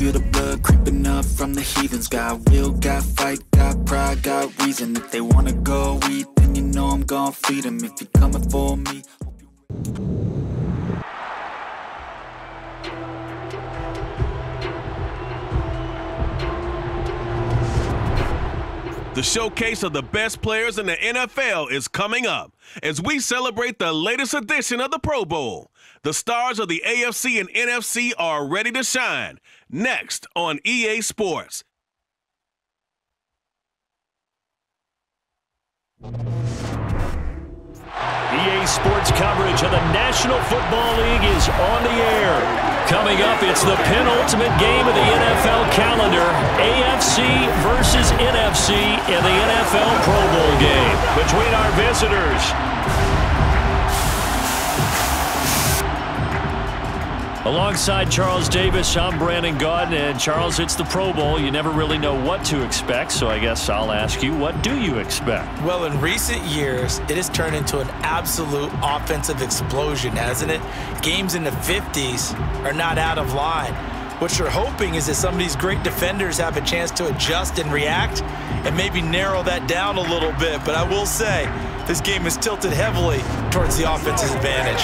feel the blood creeping up from the heathens. Got will, got fight, got pride, got reason. If they wanna go eat, then you know I'm gon' feed them. If you're coming for me. The showcase of the best players in the NFL is coming up as we celebrate the latest edition of the Pro Bowl. The stars of the AFC and NFC are ready to shine. Next on EA Sports. EA Sports coverage of the National Football League is on the air. Coming up, it's the penultimate game of the NFL calendar, AFC versus NFC in the NFL Pro Bowl game between our visitors. Alongside Charles Davis, I'm Brandon Gaudin, and Charles, it's the Pro Bowl. You never really know what to expect, so I guess I'll ask you, what do you expect? Well, in recent years, it has turned into an absolute offensive explosion, hasn't it? Games in the 50s are not out of line. What you're hoping is that some of these great defenders have a chance to adjust and react and maybe narrow that down a little bit. But I will say, this game is tilted heavily towards the offense's advantage.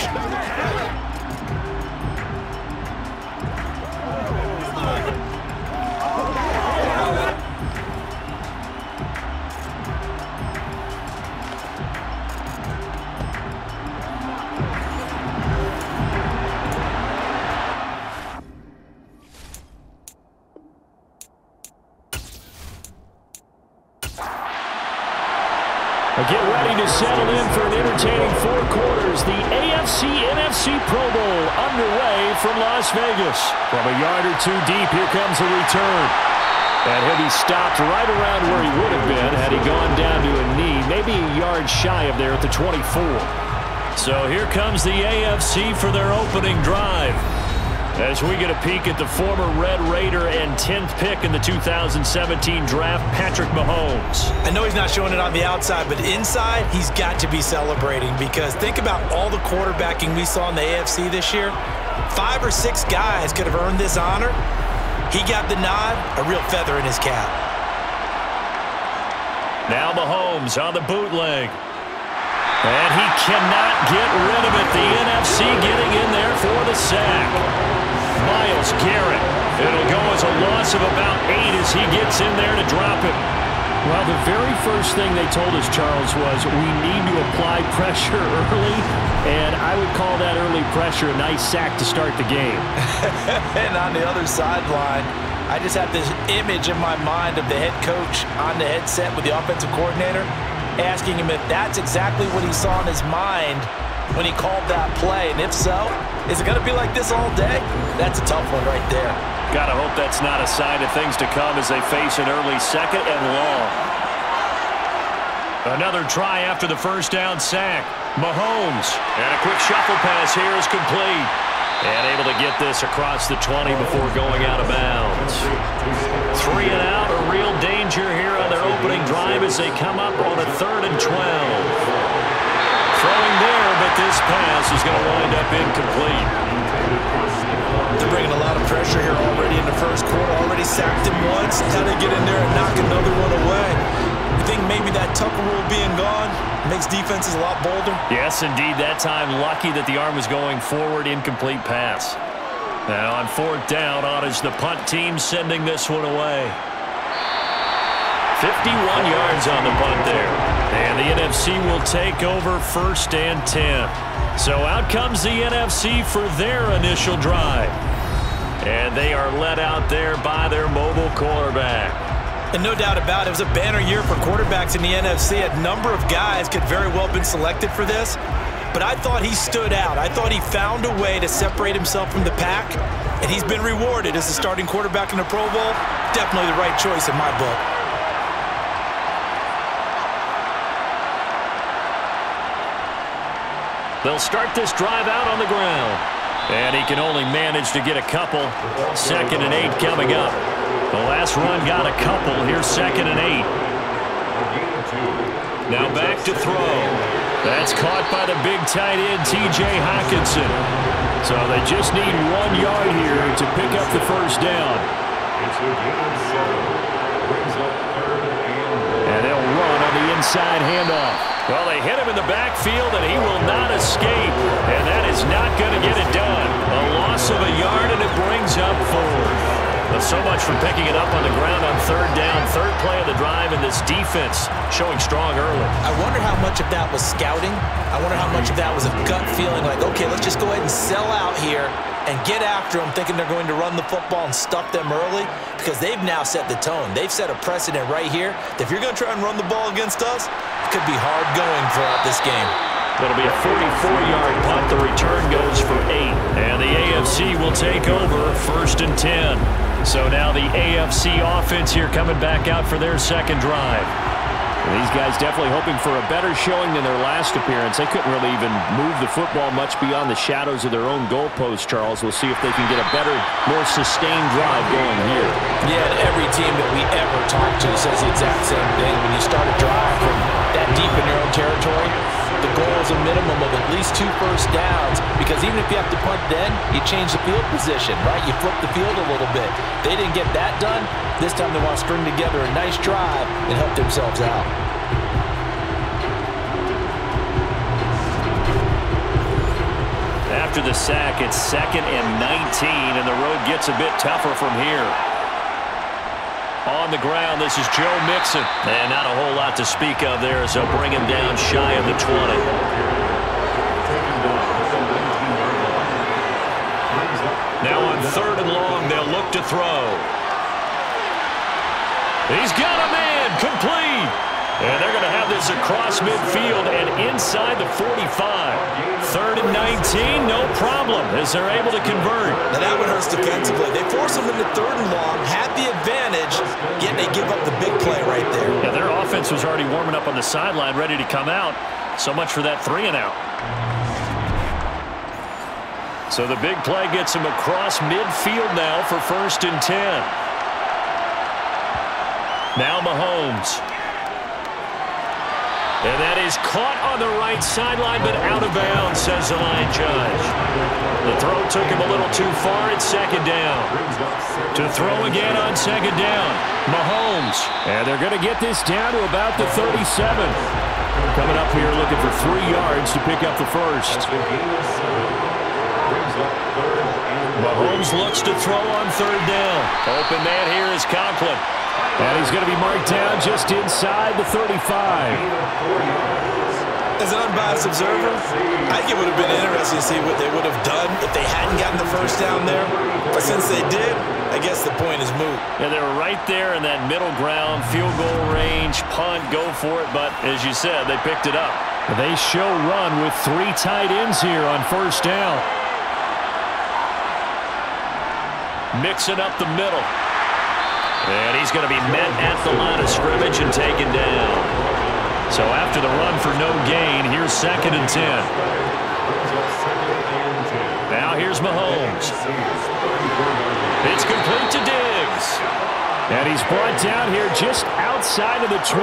Get ready to settle in for an entertaining 4 quarters. The AFC-NFC Pro Bowl underway from Las Vegas. From a yard or two deep, here comes a return. And he'll be stopped right around where he would have been had he gone down to a knee, maybe a yard shy of there at the 24. So here comes the AFC for their opening drive. As we get a peek at the former Red Raider and 10th pick in the 2017 draft, Patrick Mahomes. I know he's not showing it on the outside, but inside, he's got to be celebrating because think about all the quarterbacking we saw in the AFC this year. 5 or 6 guys could have earned this honor. He got the nod, a real feather in his cap. Now Mahomes on the bootleg. And he cannot get rid of it. The NFC getting in there for the sack. Myles Garrett. It'll go as a loss of about 8 as he gets in there to drop it. Well, the very first thing they told us, Charles, was we need to apply pressure early, and I would call that early pressure a nice sack to start the game. And on the other sideline, I just have this image in my mind of the head coach on the headset with the offensive coordinator asking him if that's exactly what he saw in his mind when he called that play. And if so, is it going to be like this all day? That's a tough one right there. Gotta hope that's not a sign of things to come as they face an early second and long. Another try after the first down sack. Mahomes. And a quick shuffle pass here is complete. And able to get this across the 20 before going out of bounds. 3 and out, a real danger here on their opening drive as they come up on a 3rd and 12. Throwing there, but this pass is going to wind up incomplete. They're bringing a lot of pressure here already in the first quarter. Already sacked him once. Now they get in there and knock another one away. You think maybe that Tucker rule being gone makes defenses a lot bolder? Yes, indeed. That time, lucky that the arm was going forward. Incomplete pass. Now on 4th down, on is the punt team sending this one away. 51 yards on the punt there. And the NFC will take over 1st and 10. So out comes the NFC for their initial drive. And they are led out there by their mobile quarterback. And no doubt about it, it was a banner year for quarterbacks in the NFC. A number of guys could very well have been selected for this. But I thought he stood out. I thought he found a way to separate himself from the pack. And he's been rewarded as the starting quarterback in the Pro Bowl. Definitely the right choice in my book. They'll start this drive out on the ground. And he can only manage to get a couple. 2nd and 8 coming up. The last run got a couple. Here's 2nd and 8. Now back to throw. That's caught by the big tight end, T.J. Hockenson. So they just need 1 yard here to pick up the first down. And they'll run on the inside handoff. Well, they hit him in the backfield, and he will not escape. And that is not going to get it done. A loss of a yard, and it brings up 4. Well, so much for picking it up on the ground on third down. Third play of the drive, and this defense showing strong early. I wonder how much of that was scouting. I wonder how much of that was a gut feeling like, okay, let's just go ahead and sell out here and get after them, thinking they're going to run the football and stuff them early, because they've now set the tone. They've set a precedent right here that if you're going to try and run the ball against us, it could be hard going throughout this game. It'll be a 44-yard punt. The return goes for 8. And the AFC will take over 1st and 10. So now the AFC offense here coming back out for their second drive. And these guys definitely hoping for a better showing than their last appearance. They couldn't really even move the football much beyond the shadows of their own goalpost, Charles. We'll see if they can get a better, more sustained drive going here. Yeah, and every team that we ever talk to says the exact same thing. When you start a drive from that deep in your own territory, the goal is a minimum of at least 2 first downs, because even if you have to punt then, you change the field position, right? You flip the field a little bit. They didn't get that done. This time they want to string together a nice drive and help themselves out. After the sack, it's 2nd and 19, and the road gets a bit tougher from here. On the ground, this is Joe Mixon. And not a whole lot to speak of there, so bring him down shy of the 20. Now on 3rd and long, they'll look to throw. He's got a man, complete. And they're going to have this across midfield and inside the 45. 3rd and 19, no problem, as they're able to convert. Now that one hurts defensively. They force them into 3rd and long, had the advantage, yet they give up the big play right there. Yeah, their offense was already warming up on the sideline, ready to come out. So much for that 3 and out. So the big play gets them across midfield now for 1st and 10. Now Mahomes. And that is caught on the right sideline, but out of bounds, says the line judge. The throw took him a little too far. It's 2nd down. To throw again on 2nd down. Mahomes. And they're going to get this down to about the 37. Coming up here looking for 3 yards to pick up the first. Mahomes looks to throw on 3rd down. Open man here is Conklin. And he's going to be marked down just inside the 35. As an unbiased observer, I think it would have been interesting to see what they would have done if they hadn't gotten the first down there. But since they did, I guess the point is moot. Yeah, they were right there in that middle ground, field goal range, punt, go for it. But as you said, they picked it up. They show run with 3 tight ends here on 1st down. Mixing up the middle. And he's going to be met at the line of scrimmage and taken down. So after the run for no gain, here's 2nd and 10. Now here's Mahomes. It's complete to Diggs. And he's brought down here just outside of the 20.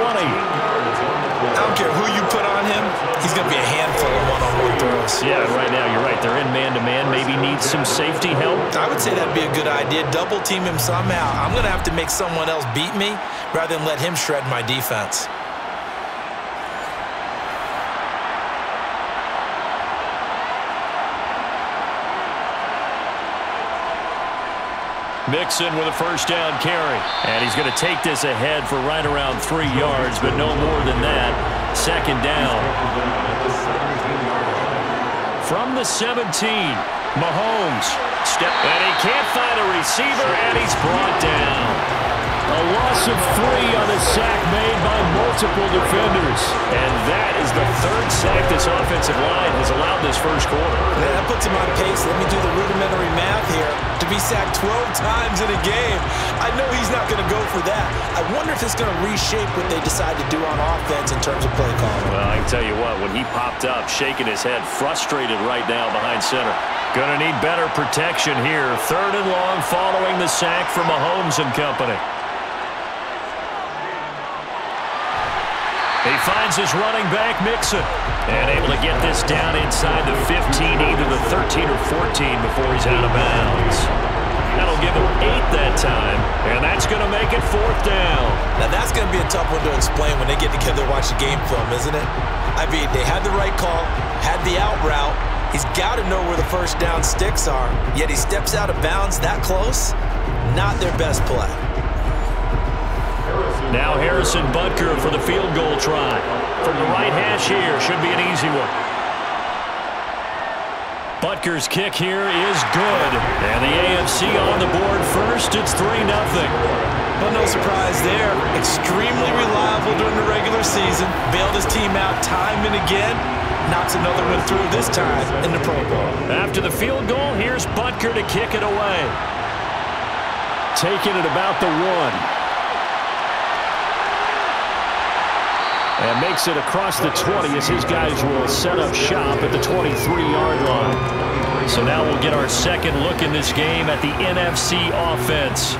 I don't care who you put on him, he's going to be a handful of one-on-one throws. Yeah, right now you're right. They're in man-to-man. Maybe needs some safety help. I would say that'd be a good idea. Double team him somehow. I'm going to have to make someone else beat me rather than let him shred my defense. Mixon with a 1st down carry. And he's going to take this ahead for right around 3 yards, but no more than that. 2nd down. From the 17, Mahomes. And he can't find a receiver, and he's brought down. A loss of 3 on a sack made by multiple defenders. And that is the 3rd sack this offensive line has allowed this first quarter. Yeah, that puts him on pace. Let me do the rudimentary math here. To be sacked 12 times in a game, I know he's not going to go for that. I wonder if it's going to reshape what they decide to do on offense in terms of play calling. Well, I can tell you what, when he popped up, shaking his head, frustrated right now behind center. Going to need better protection here. 3rd and long following the sack from Mahomes and company. He finds his running back, Mixon, and able to get this down inside the 15, either the 13 or 14 before he's out of bounds. That'll give him 8 that time, And that's going to make it 4th down. Now, that's going to be a tough one to explain when they get together and watch the game film, isn't it? I mean, they had the right call, had the out route. He's got to know where the first down sticks are, yet he steps out of bounds that close. Not their best play. Now Harrison Butker for the field goal try. From the right hash here, should be an easy one. Butker's kick here is good. And the AFC on the board first. It's 3-0. Well, no surprise there. Extremely reliable during the regular season. Bailed his team out time and again. Knocks another one through this time in the Pro Bowl. After the field goal, here's Butker to kick it away. Taking it about the 1. And makes it across the 20 as his guys will set up shop at the 23-yard line. So now we'll get our second look in this game at the NFC offense.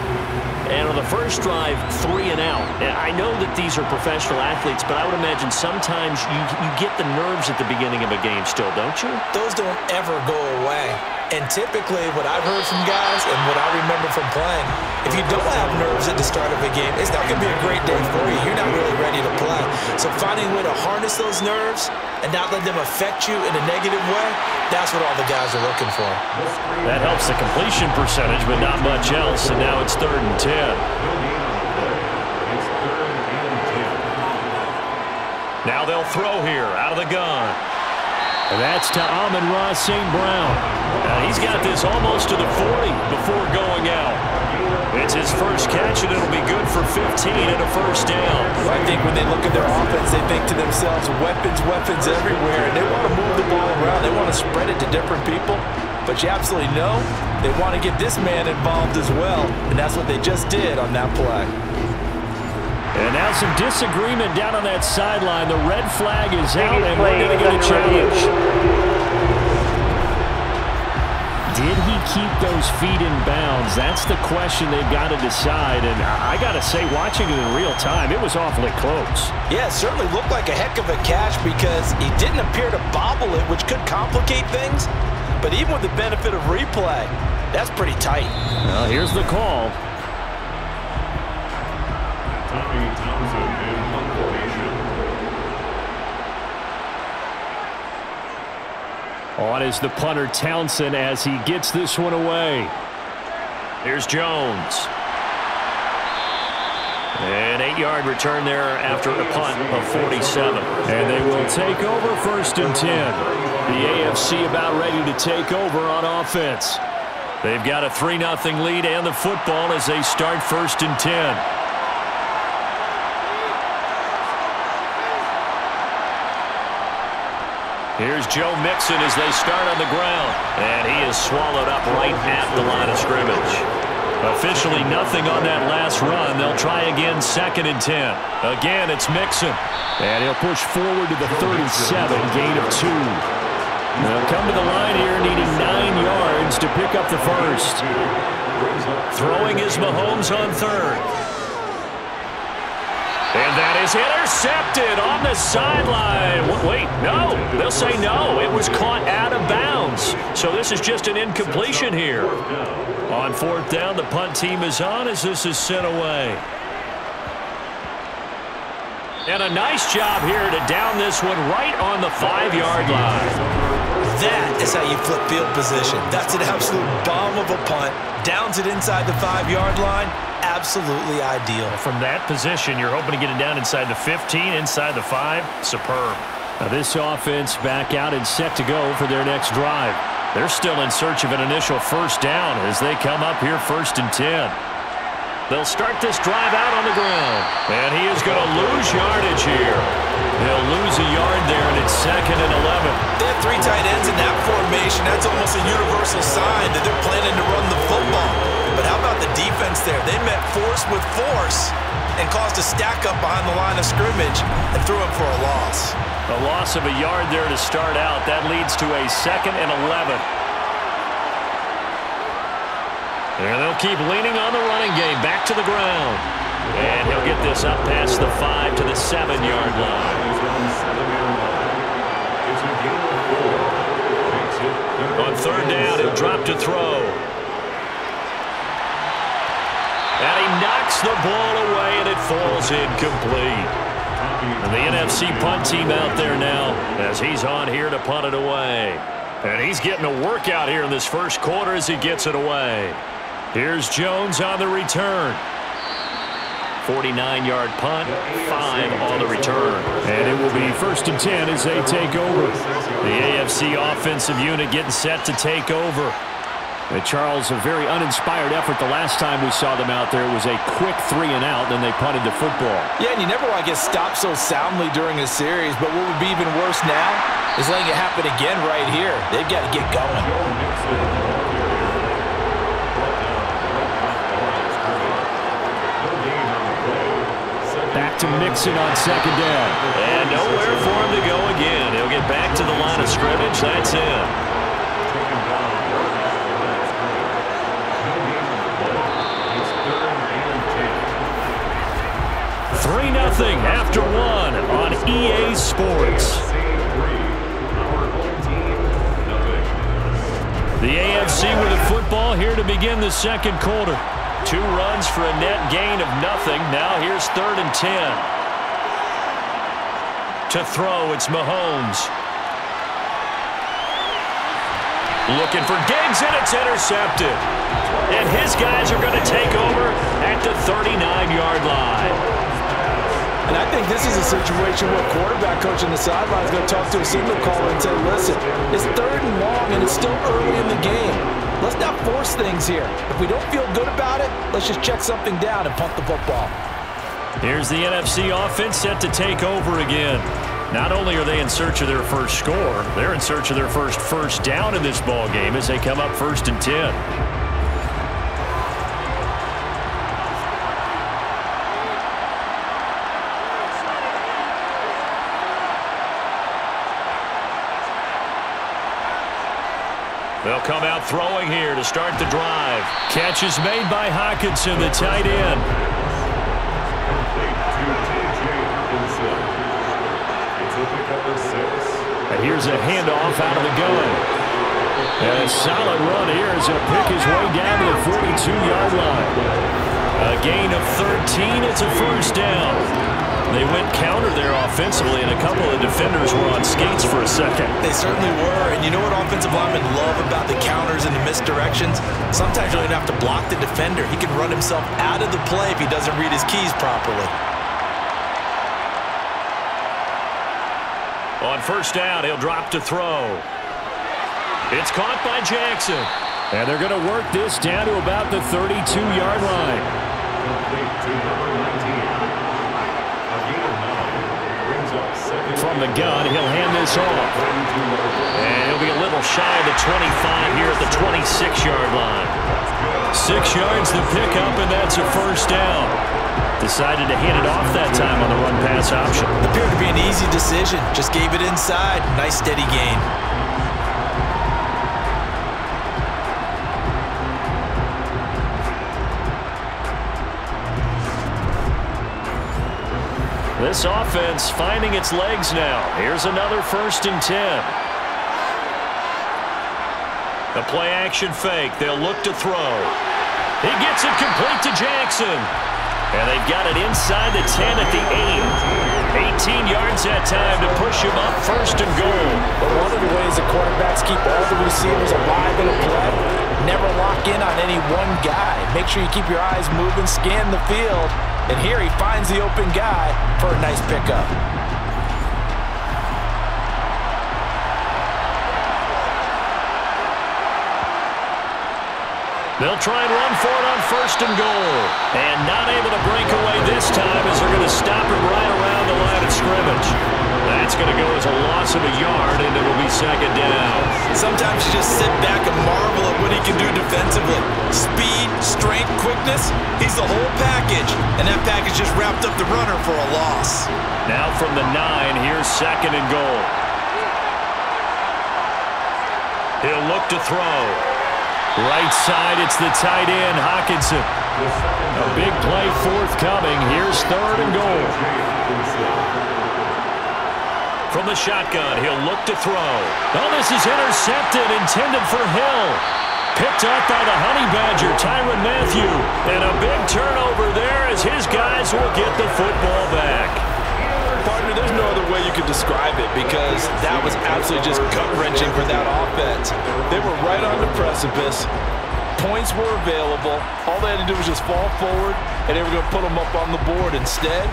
And on the first drive, 3 and out. I know that these are professional athletes, but I would imagine sometimes you get the nerves at the beginning of a game still, don't you? Those don't ever go away. And typically what I've heard from guys and what I remember from playing, if you don't have nerves at the start of a game, it's not going to be a great day for you. You're not really ready to play. So finding a way to harness those nerves and not let them affect you in a negative way, that's what all the guys are looking for. That helps the completion percentage, but not much else. And now it's 3rd and 10. Now they'll throw here out of the gun. And that's to Amon-Ra St. Brown. He's got this almost to the 40 before going out. It's his first catch, and it'll be good for 15 and a first down. I think when they look at their offense, they think to themselves, weapons, weapons everywhere. And they want to move the ball around. They want to spread it to different people. But you absolutely know they want to get this man involved as well. And that's what they just did on that play. And now some disagreement down on that sideline. The red flag is out, and we're going to get a challenge. Did he keep those feet in bounds? That's the question they've got to decide. And I got to say, watching it in real time, it was awfully close. Yeah, it certainly looked like a heck of a catch because he didn't appear to bobble it, which could complicate things. But even with the benefit of replay, that's pretty tight. Well, here's the call. On is the punter Townsend as he gets this one away. Here's Jones. An 8-yard return there after a punt of 47. And they will take over 1st and 10. The AFC about ready to take over on offense. They've got a 3-0 lead and the football as they start 1st and 10. Here's Joe Mixon as they start on the ground. And he is swallowed up right at the line of scrimmage. Officially nothing on that last run. They'll try again 2nd and 10. Again, it's Mixon. And he'll push forward to the 37, gain of 2. They'll come to the line here needing 9 yards to pick up the first. Throwing is Mahomes on 3rd. And that is intercepted on the sideline. Wait, no. They'll say no. It was caught out of bounds. So this is just an incompletion here. On 4th down, the punt team is on as this is sent away. And a nice job here to down this one right on the 5-yard line. That is how you flip field position. That's an absolute bomb of a punt. Downs it inside the 5-yard line. Absolutely ideal. From that position, you're hoping to get it down inside the 15, inside the 5. Superb. Now this offense back out and set to go for their next drive. They're still in search of an initial first down as they come up here 1st and 10. They'll start this drive out on the ground. And he is going to lose yardage here. They'll lose a yard there, and it's 2nd and 11. They have 3 tight ends in that formation. That's almost a universal sign that they're planning to run the football. But how about the defense there? They met force with force and caused a stack up behind the line of scrimmage and threw him for a loss. A loss of a yard there to start out. That leads to a 2nd and 11. And they'll keep leaning on the running game. Back to the ground. And he'll get this up past the 5 to the 7-yard line. On 3rd down, he'll drop to throw. And he knocks the ball away, and it falls incomplete. And the NFC punt team out there now as he's on here to punt it away. And he's getting a workout here in this first quarter as he gets it away. Here's Jones on the return. 49-yard punt, 5 on the return. And it will be 1st and 10 as they take over. The AFC offensive unit getting set to take over. And Charles, a very uninspired effort the last time we saw them out there. It was a quick 3 and out, then they punted the football. Yeah, and you never want to get stopped so soundly during a series, but what would be even worse now is letting it happen again right here. They've got to get going. Back to Mixon on 2nd down. And nowhere for him to go again. He'll get back to the line of scrimmage. That's it. 3-0 after 1 on EA Sports. The AFC with the football here to begin the second quarter. 2 runs for a net gain of nothing. Now here's 3rd and 10. To throw, it's Mahomes. Looking for Diggs, and it's intercepted. And his guys are going to take over at the 39-yard line. And I think this is a situation where quarterback coach on the sideline is going to talk to a signal caller and say, listen, it's 3rd and long, and it's still early in the game. Let's not force things here. If we don't feel good about it, let's just check something down and punt the football. Here's the NFC offense set to take over again. Not only are they in search of their first score, they're in search of their first down in this ball game as they come up 1st and 10. They'll come out throwing here to start the drive. Catch is made by Hockenson, the tight end. And here's a handoff out of the gun. And a solid run here as he'll pick his way down to the 42-yard line. A gain of 13. It's a 1st down. They went counter there offensively, and a couple of defenders were on skates for a second. They certainly were, and you know what offensive linemen love about the counters and the misdirections? Sometimes you don't even have to block the defender. He can run himself out of the play if he doesn't read his keys properly. On 1st down, he'll drop to throw. It's caught by Jackson. And they're going to work this down to about the 32-yard line. From the gun, he'll hand this off. And he'll be a little shy of the 25 here at the 26-yard line. 6 yards the pickup, and that's a 1st down. Decided to hand it off that time on the run-pass option. Appeared to be an easy decision. Just gave it inside. Nice steady gain. This offense finding its legs now. Here's another 1st and 10. The play-action fake. They'll look to throw. He gets it complete to Jackson. And they've got it inside the 10 at the 8. 18 yards that time to push him up 1st and goal. But one of the ways the quarterbacks keep all the receivers alive in a play, never lock in on any one guy. Make sure you keep your eyes moving, scan the field. And here he finds the open guy for a nice pickup. They'll try and run for it on 1st and goal. And not able to break away this time as they're going to stop him right around the line of scrimmage. That's going to go as a loss of a yard, and it will be 2nd down. Sometimes you just sit back and marvel at what he can do defensively. Speed, strength, quickness, he's the whole package. And that package just wrapped up the runner for a loss. Now from the 9, here's 2nd and goal. He'll look to throw. Right side, it's the tight end, Hockenson. A big play forthcoming. Here's 3rd and goal. From the shotgun, he'll look to throw. Oh, this is intercepted, intended for Hill. Picked up by the Honey Badger, Tyrann Mathieu. And a big turnover there as his guys will get the football back. Partner, there's no other way you could describe it because that was absolutely just gut-wrenching for that offense. They were right on the precipice. Points were available. All they had to do was just fall forward, and they were going to put them up on the board. Instead,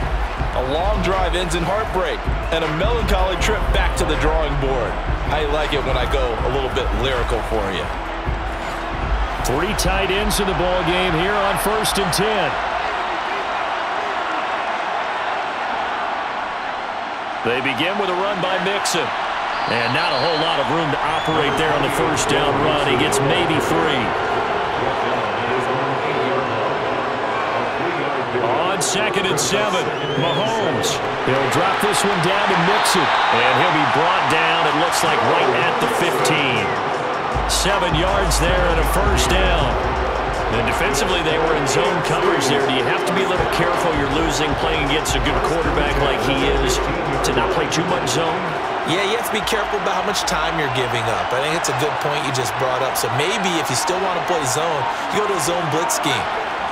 a long drive ends in heartbreak and a melancholy trip back to the drawing board. I like it when I go a little bit lyrical for you. 3 tight ends in the ball game here on 1st and 10. They begin with a run by Mixon. And not a whole lot of room to operate there on the 1st down run. He gets maybe 3. On 2nd and 7, Mahomes. He'll drop this one down to Mixon. And he'll be brought down, it looks like, right at the 15. 7 yards there and a 1st down. And defensively, they were in zone coverage there. Do you have to be a little careful you're losing playing against a good quarterback like he is to not play too much zone? Yeah, you have to be careful about how much time you're giving up. I think it's a good point you just brought up. So maybe if you still want to play zone, you go to a zone blitz scheme.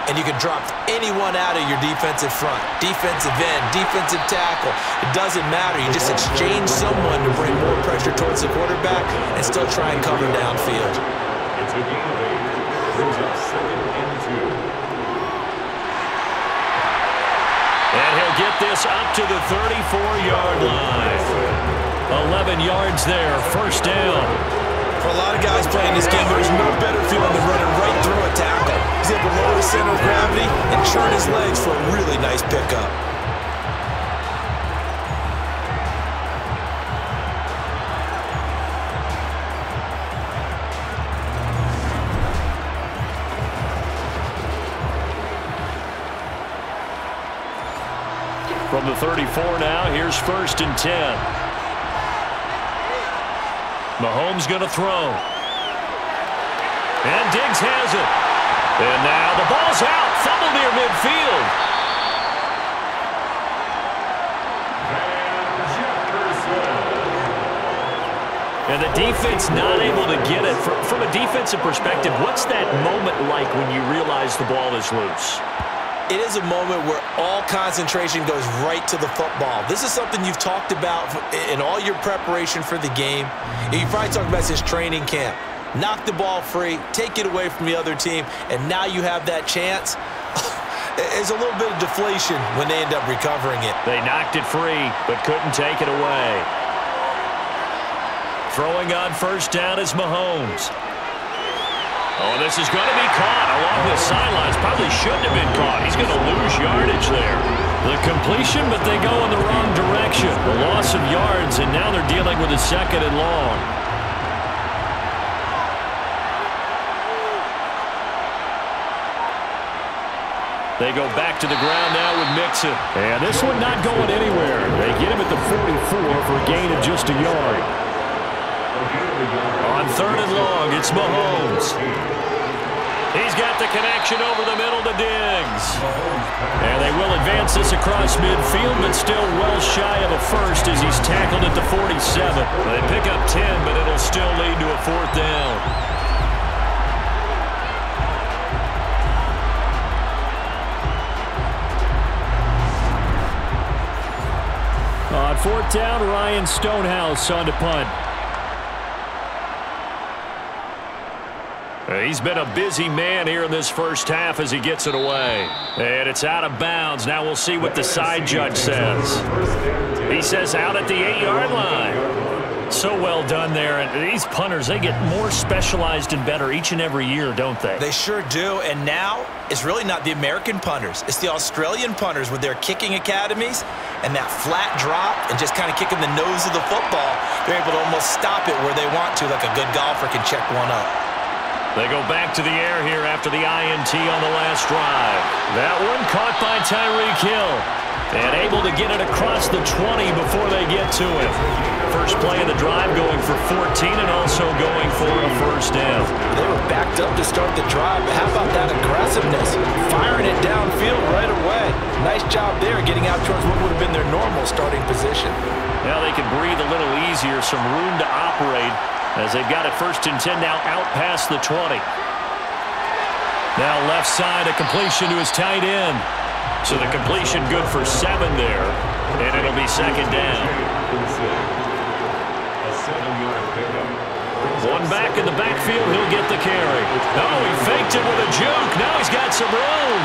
And you can drop anyone out of your defensive front, defensive end, defensive tackle. It doesn't matter. You just exchange someone to bring more pressure towards the quarterback and still try and cover downfield. It's a gain of 8. Brings up 2nd and 2. And he'll get this up to the 34-yard line. 11 yards there, 1st down. For a lot of guys playing this game, there's no better feeling than running right through a tackle. He's able to lower his center of gravity and churn his legs for a really nice pickup. From the 34 now, here's 1st and 10. Mahomes going to throw. And Diggs has it. And now the ball's out. Fumble near midfield. And the defense not able to get it. From a defensive perspective, what's that moment like when you realize the ball is loose? It is a moment where all concentration goes right to the football. This is something you've talked about in all your preparation for the game. You probably talked about since training camp. Knock the ball free, take it away from the other team, and now you have that chance. There's a little bit of deflation when they end up recovering it. They knocked it free, but couldn't take it away. Throwing on 1st down is Mahomes. Oh, this is going to be caught along the sidelines. Probably shouldn't have been caught. He's going to lose yardage there. The completion, but they go in the wrong direction. The loss of yards, and now they're dealing with a 2nd and long. They go back to the ground now with Mixon. And this one not going anywhere. They get him at the 44 for a gain of just a yard. On 3rd and long, it's Mahomes. He's got the connection over the middle to Diggs. And they will advance this across midfield, but still well shy of a 1st as he's tackled at the 47. They pick up 10, but it'll still lead to a 4th down. On 4th down, Ryan Stonehouse on to punt. He's been a busy man here in this 1st half as he gets it away. And it's out of bounds. Now we'll see what the side judge says. He says out at the 8-yard line. So well done there. And these punters, they get more specialized and better each and every year, don't they? They sure do. And now it's really not the American punters. It's the Australian punters with their kicking academies and that flat drop and just kind of kicking the nose of the football. They're able to almost stop it where they want to, like a good golfer can check one up. They go back to the air here after the INT on the last drive. That one caught by Tyreek Hill. And able to get it across the 20 before they get to it. First play of the drive going for 14 and also going for a 1st down. They were backed up to start the drive, but how about that aggressiveness? Firing it downfield right away. Nice job there getting out towards what would have been their normal starting position. Now they can breathe a little easier, some room to operate. as they've got it 1st and 10 now out past the 20. Now left side, a completion to his tight end. So the completion good for 7 there, and it'll be 2nd down. A 7-yard pickup. One back in the backfield, he'll get the carry. Oh, he faked it with a juke. Now he's got some room.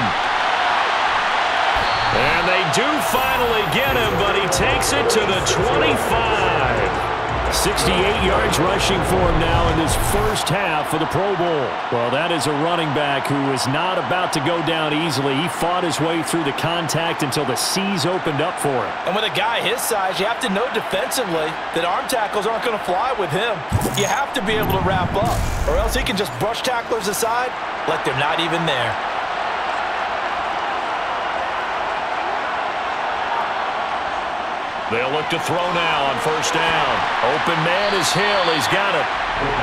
And they do finally get him, but he takes it to the 25. 68 yards rushing for him now in this first half of the Pro Bowl. Well, that is a running back who is not about to go down easily. He fought his way through the contact until the seas opened up for him. And with a guy his size, you have to know defensively that arm tackles aren't going to fly with him. You have to be able to wrap up, or else he can just brush tacklers aside like they're not even there. They'll look to throw now on 1st down. Open man is Hill. He's got it.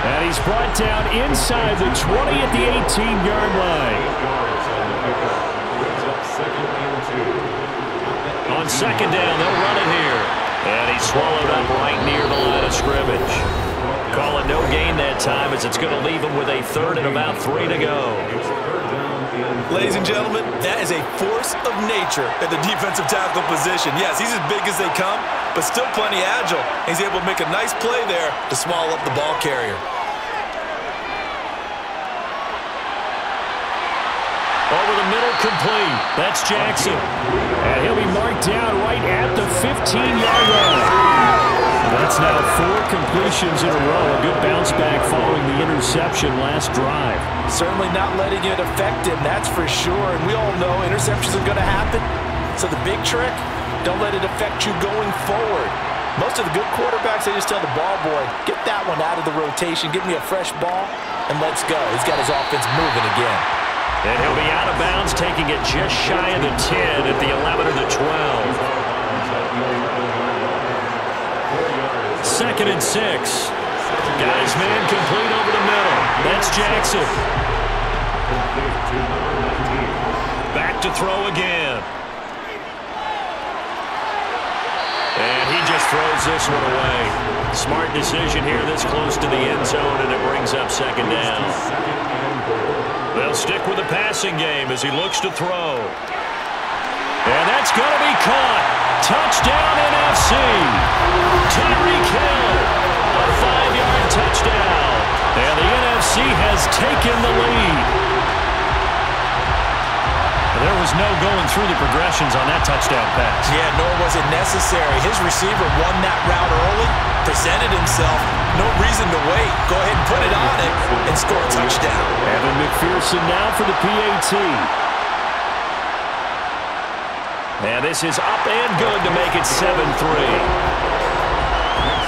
And he's brought down inside the 20 at the 18-yard line. On 2nd down, they'll run it here. And he's swallowed up right near the line of scrimmage. Call it no gain that time as it's going to leave him with a 3rd and about 3 to go. Ladies and gentlemen, that is a force of nature at the defensive tackle position. Yes, he's as big as they come, but still plenty agile. He's able to make a nice play there to swallow up the ball carrier. Over the middle, complete. That's Jackson. And he'll be marked down right at the 15-yard line. That's now 4 completions in a row. A good bounce back following the interception last drive. Certainly not letting it affect him, that's for sure. And we all know interceptions are going to happen. So the big trick, don't let it affect you going forward. Most of the good quarterbacks, they just tell the ball boy, get that one out of the rotation, give me a fresh ball, and let's go. He's got his offense moving again. And he'll be out of bounds, taking it just shy of the 10 at the 11 or the 12. 2nd and 6. Guys, man, complete over the middle. That's Jackson. Back to throw again. And he just throws this one away. Smart decision here this close to the end zone, and it brings up 2nd down. They'll stick with the passing game as he looks to throw. And that's going to be caught. Touchdown, NFC. Tyreek Hill. A 5-yard touchdown. And the NFC has taken the lead. There was no going through the progressions on that touchdown pass. Yeah, nor was it necessary. His receiver won that route early, presented himself. No reason to wait. Go ahead and put it on it and score a touchdown. Evan McPherson now for the PAT. And this is up and good to make it 7-3.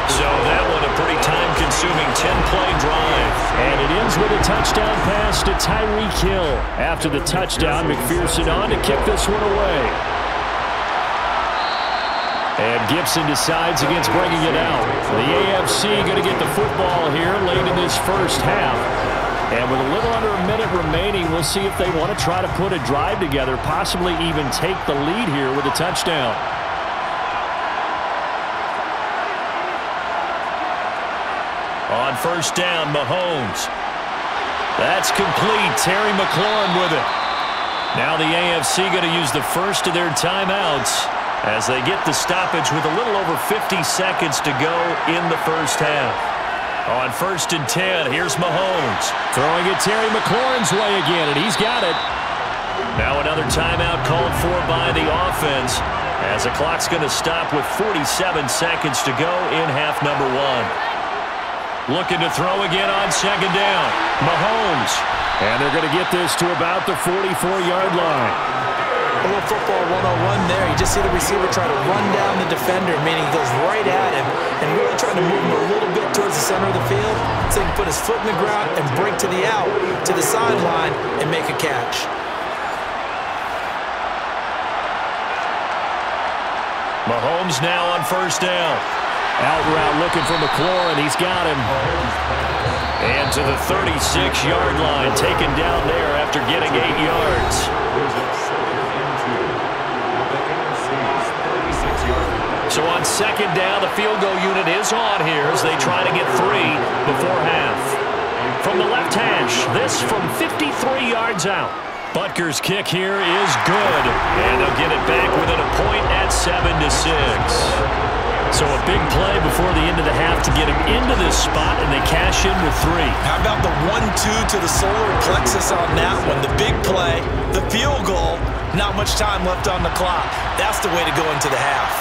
So that one a pretty time-consuming 10-play drive. And it ends with a touchdown pass to Tyreek Hill. After the touchdown, McPherson on to kick this one away. And Gibson decides against bringing it out. The AFC going to get the football here late in this first half. And with a little under a minute remaining, we'll see if they want to try to put a drive together, possibly even take the lead here with a touchdown. On 1st down, Mahomes. That's complete. Terry McLaurin with it. Now the AFC going to use the first of their timeouts as they get the stoppage with a little over 50 seconds to go in the first half. On 1st and 10, here's Mahomes. Throwing it Terry McLaurin's way again, and he's got it. Now another timeout called for by the offense as the clock's going to stop with 47 seconds to go in half number 1. Looking to throw again on 2nd down. Mahomes. And they're going to get this to about the 44-yard line. A little football 101 there. You just see the receiver try to run down the defender, meaning he goes right at him and really trying to move him a little bit towards the center of the field so he can put his foot in the ground and break to the out, to the sideline, and make a catch. Mahomes now on 1st down. Out route looking for McLaurin. He's got him. And to the 36-yard line, taken down there after getting 8 yards. So on second down. The field goal unit is on here as they try to get 3 before half. From the left hash, this from 53 yards out. Butker's kick here is good, and they'll get it back within a point at 7-6. So a big play before the end of the half to get him into this spot, and they cash in with 3. How about the 1-2 to the solar plexus on that one? The big play, the field goal, not much time left on the clock. That's the way to go into the half.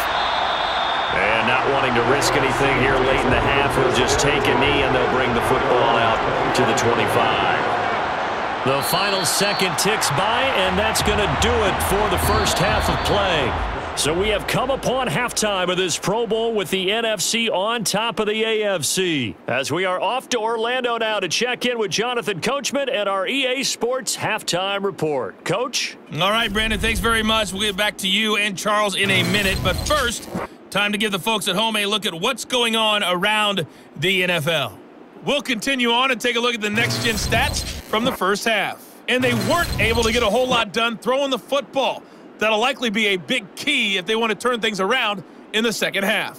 And not wanting to risk anything here late in the half, he'll just take a knee, and they'll bring the football out to the 25. The final second ticks by, and that's going to do it for the first half of play. So we have come upon halftime of this Pro Bowl with the NFC on top of the AFC. As we are off to Orlando now to check in with Jonathan Coachman and our EA Sports halftime report. Coach? All right, Brandon, thanks very much. We'll get back to you and Charles in a minute. But first, time to give the folks at home a look at what's going on around the NFL. We'll continue on and take a look at the next-gen stats from the first half. And they weren't able to get a whole lot done throwing the football. That'll likely be a big key if they want to turn things around in the second half.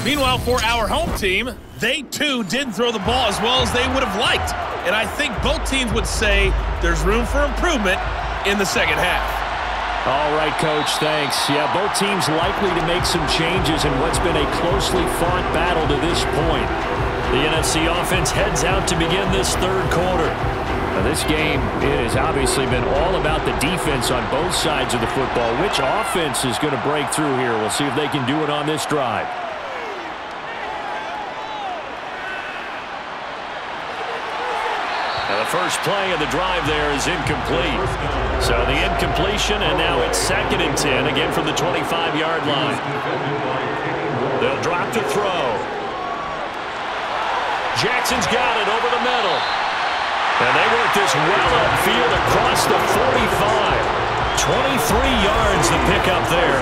Meanwhile, for our home team, they too didn't throw the ball as well as they would have liked. And I think both teams would say there's room for improvement in the second half. All right, Coach, thanks. Yeah, both teams likely to make some changes in what's been a closely fought battle to this point. The NFC offense heads out to begin this third quarter. Now, this game, it has obviously been all about the defense on both sides of the football. Which offense is going to break through here? We'll see if they can do it on this drive. Now, the first play of the drive there is incomplete. So the incompletion, and now it's 2nd and 10, again from the 25-yard line. They'll drop to throw. Jackson's got it over the middle. And they work this well upfield across the 45. 23 yards to pick up there.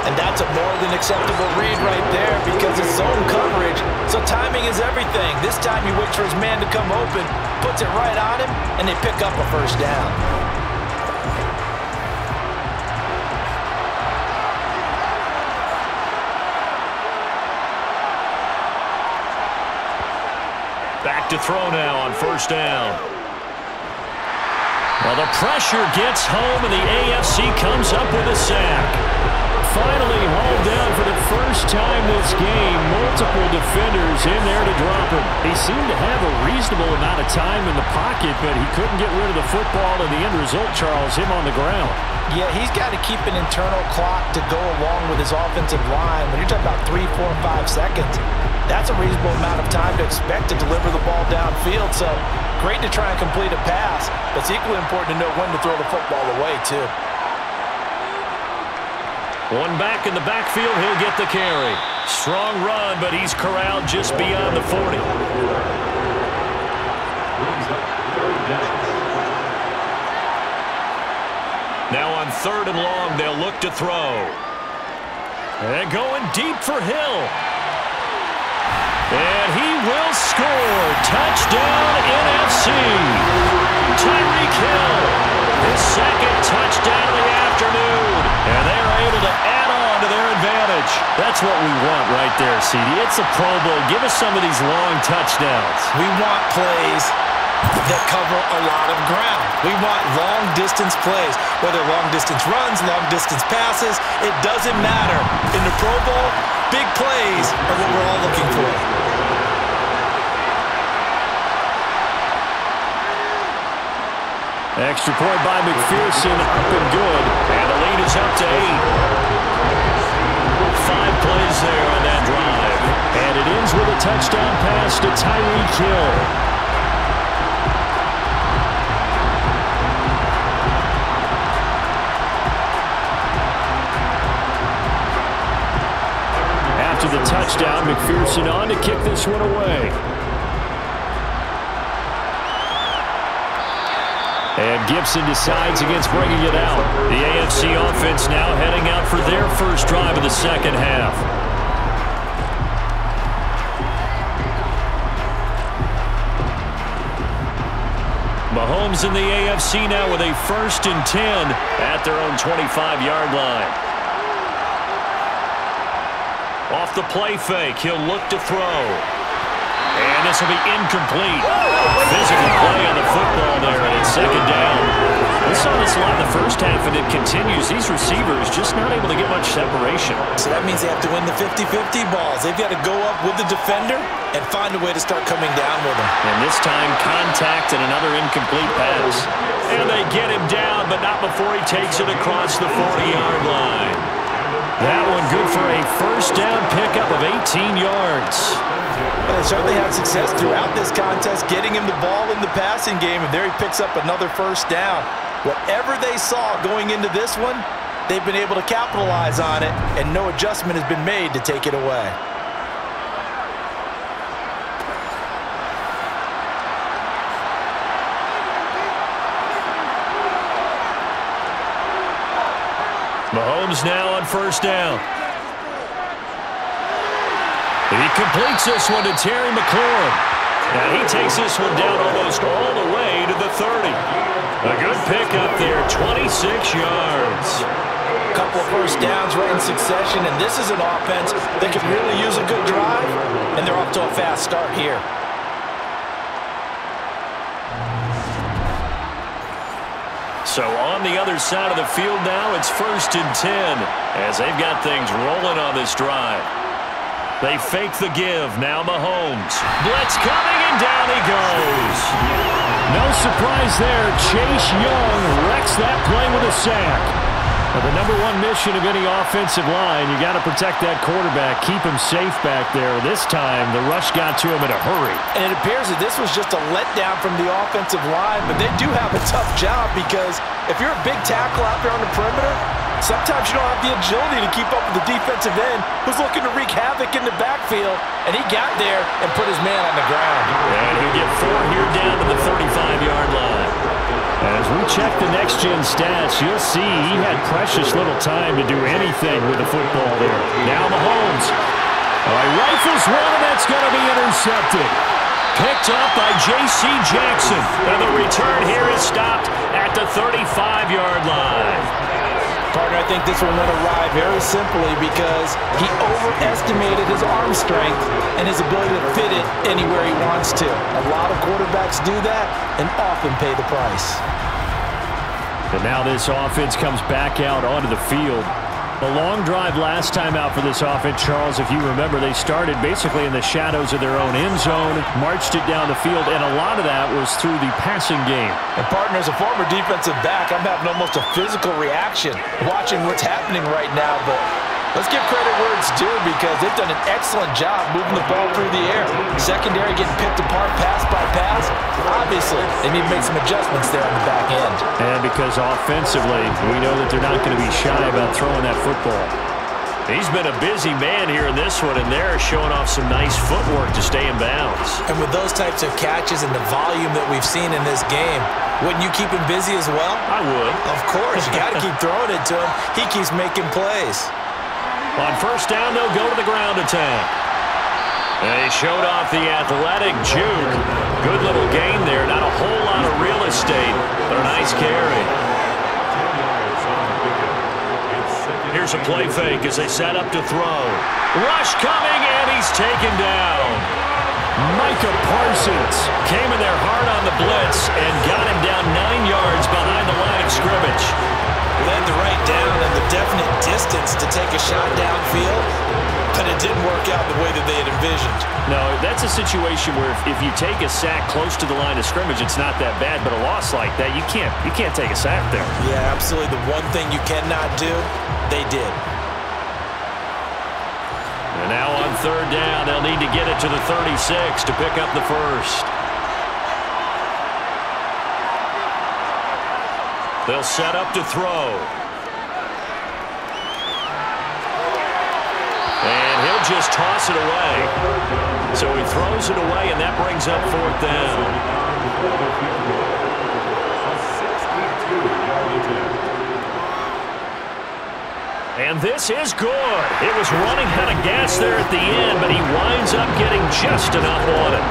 And that's a more than acceptable read right there because it's zone coverage. So timing is everything. This time he waits for his man to come open, puts it right on him, and they pick up a first down. Back to throw now on first down. Well, the pressure gets home, and the AFC comes up with a sack. Finally hauled down for the first time this game. Multiple defenders in there to drop him. He seemed to have a reasonable amount of time in the pocket, but he couldn't get rid of the football, and the end result, Charles, him on the ground. Yeah, he's got to keep an internal clock to go along with his offensive line. When you're talking about 3, 4, 5 seconds, that's a reasonable amount of time to expect to deliver the ball downfield. So great to try and complete a pass, but it's equally important to know when to throw the football away, too. One back in the backfield, he'll get the carry. Strong run, but he's corralled just beyond the 40. Now on 3rd and long, they'll look to throw. And going deep for Hill. And he will score. Touchdown, NFC. Tyreek Hill. His 2nd touchdown of the afternoon. And they are able to add on to their advantage. That's what we want right there, CD. It's a Pro Bowl. Give us some of these long touchdowns. We want plays that cover a lot of ground. We want long-distance plays, whether long-distance runs, long-distance passes. It doesn't matter. In the Pro Bowl, big plays are what we're all looking for. Extra point by McPherson, up and good. And the lead is up to 8. 5 plays there on that drive. And it ends with a touchdown pass to Tyreek Hill. After the touchdown, McPherson on to kick this one away. And Gibson decides against bringing it out. The AFC offense now heading out for their first drive of the second half. Mahomes in the AFC now with a 1st and 10 at their own 25-yard line. Off the play fake, he'll look to throw. And this will be incomplete. Physical play on the football there, and it's second down. We saw this a lot in the first half, and it continues. These receivers just not able to get much separation. So that means they have to win the 50-50 balls. They've got to go up with the defender and find a way to start coming down with him. And this time, contact and another incomplete pass. And they get him down, but not before he takes it across the 40-yard line. That one good for a first down pickup of 18 yards. Well, they certainly had success throughout this contest, getting him the ball in the passing game, and there he picks up another first down. Whatever they saw going into this one, they've been able to capitalize on it, and no adjustment has been made to take it away. Mahomes now on first down. He completes this one to Terry McLaurin. Now he takes this one down almost all the way to the 30. A good pickup there, 26 yards. A couple of first downs right in succession, and this is an offense that can really use a good drive, and they're off to a fast start here. So on the other side of the field now, it's 1st and 10 as they've got things rolling on this drive. They fake the give. Now Mahomes. Blitz coming, and down he goes. No surprise there. Chase Young wrecks that play with a sack. Now, the number one mission of any offensive line, you got to protect that quarterback, keep him safe back there. This time, the rush got to him in a hurry. And it appears that this was just a letdown from the offensive line, but they do have a tough job because if you're a big tackle out there on the perimeter, sometimes you don't have the agility to keep up with the defensive end who's looking to wreak havoc in the backfield, and he got there and put his man on the ground. And he'll get 4 here down to the 35-yard line. As we check the next-gen stats, you'll see he had precious little time to do anything with the football there. Now Mahomes. Rifles one, and that's going to be intercepted. Picked up by J.C. Jackson. And the return here is stopped at the 35-yard line. Partner, I think this one went awry very simply because he overestimated his arm strength and his ability to fit it anywhere he wants to. A lot of quarterbacks do that and often pay the price. And now this offense comes back out onto the field. A long drive last time out for this offense, Charles. If you remember, they started basically in the shadows of their own end zone, marched it down the field, and a lot of that was through the passing game. And partner, as a former defensive back, I'm having almost a physical reaction watching what's happening right now, but let's give credit where it's due because they've done an excellent job moving the ball through the air. Secondary getting picked apart pass by pass. Obviously, they need to make some adjustments there on the back end. And because offensively, we know that they're not going to be shy about throwing that football. He's been a busy man here in this one, and they're showing off some nice footwork to stay in bounds. And with those types of catches and the volume that we've seen in this game, wouldn't you keep him busy as well? I would. Of course. You got to keep throwing it to him. He keeps making plays. On first down, they'll go to the ground attack. And he showed off the athletic juke. Good little gain there. Not a whole lot of real estate, but a nice carry. Here's a play fake as they set up to throw. Rush coming, and he's taken down. Micah Parsons Came in there hard on the blitz and got him down 9 yards behind the line of scrimmage. Led the right down and the definite distance to take a shot downfield, but it didn't work out the way that they had envisioned. No, that's a situation where if you take a sack close to the line of scrimmage, it's not that bad, but a loss like that, you can't take a sack there. Yeah, absolutely. The one thing you cannot do, they did. And now on third down, they'll need to get it to the 36 to pick up the first. They'll set up to throw. And he'll just toss it away. So he throws it away, and that brings up fourth down. And this is good. It was running out of gas there at the end, but he winds up getting just enough on it.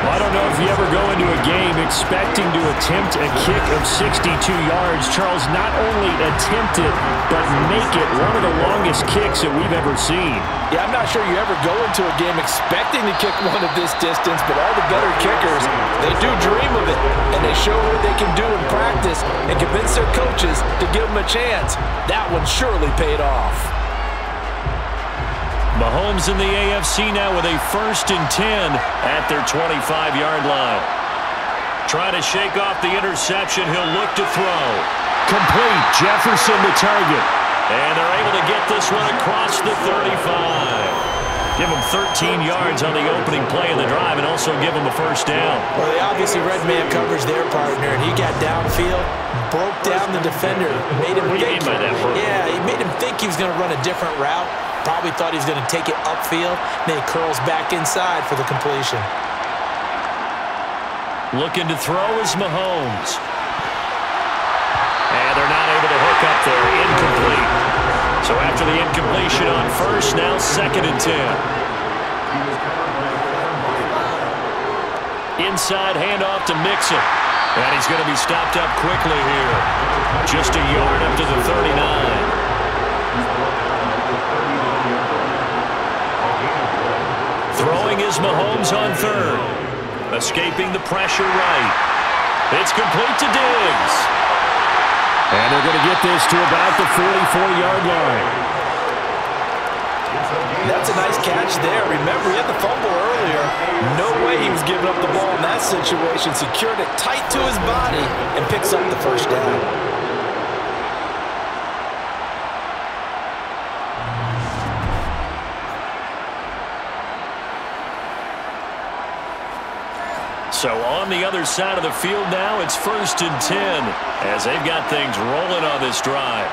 I don't know if you ever go into a game expecting to attempt a kick of 62 yards. Charles, not only attempt it, but make it one of the longest kicks that we've ever seen. Yeah, I'm not sure you ever go into a game expecting to kick one of this distance, but all the better kickers, they do dream of it, and they show what they can do in practice and convince their coaches to give them a chance. That one surely paid off. Mahomes in the AFC now with a 1st and 10 at their 25-yard line. Trying to shake off the interception. He'll look to throw. Complete. Jefferson the target. And they're able to get this one across the 35. Give him 13 yards on the opening play of the drive and also give him a 1st down. Well, they obviously red man coverage their partner, and he got downfield, broke down the defender, made him think. Yeah, he made him think he was going to run a different route. Probably thought he was going to take it upfield, then he curls back inside for the completion. Looking to throw is Mahomes. And they're not able to hook up there. Incomplete. So after the incompletion on 1st, now 2nd and 10. Inside handoff to Mixon. And he's going to be stopped up quickly here. Just a yard up to the 39. Throwing is Mahomes on 3rd. Escaping the pressure right. It's complete to Diggs. And they're going to get this to about the 44-yard line. That's a nice catch there. Remember, he had the fumble earlier. No way he was giving up the ball in that situation. Secured it tight to his body and picks up the 1st down. So on the other side of the field now, it's 1st and 10 as they've got things rolling on this drive.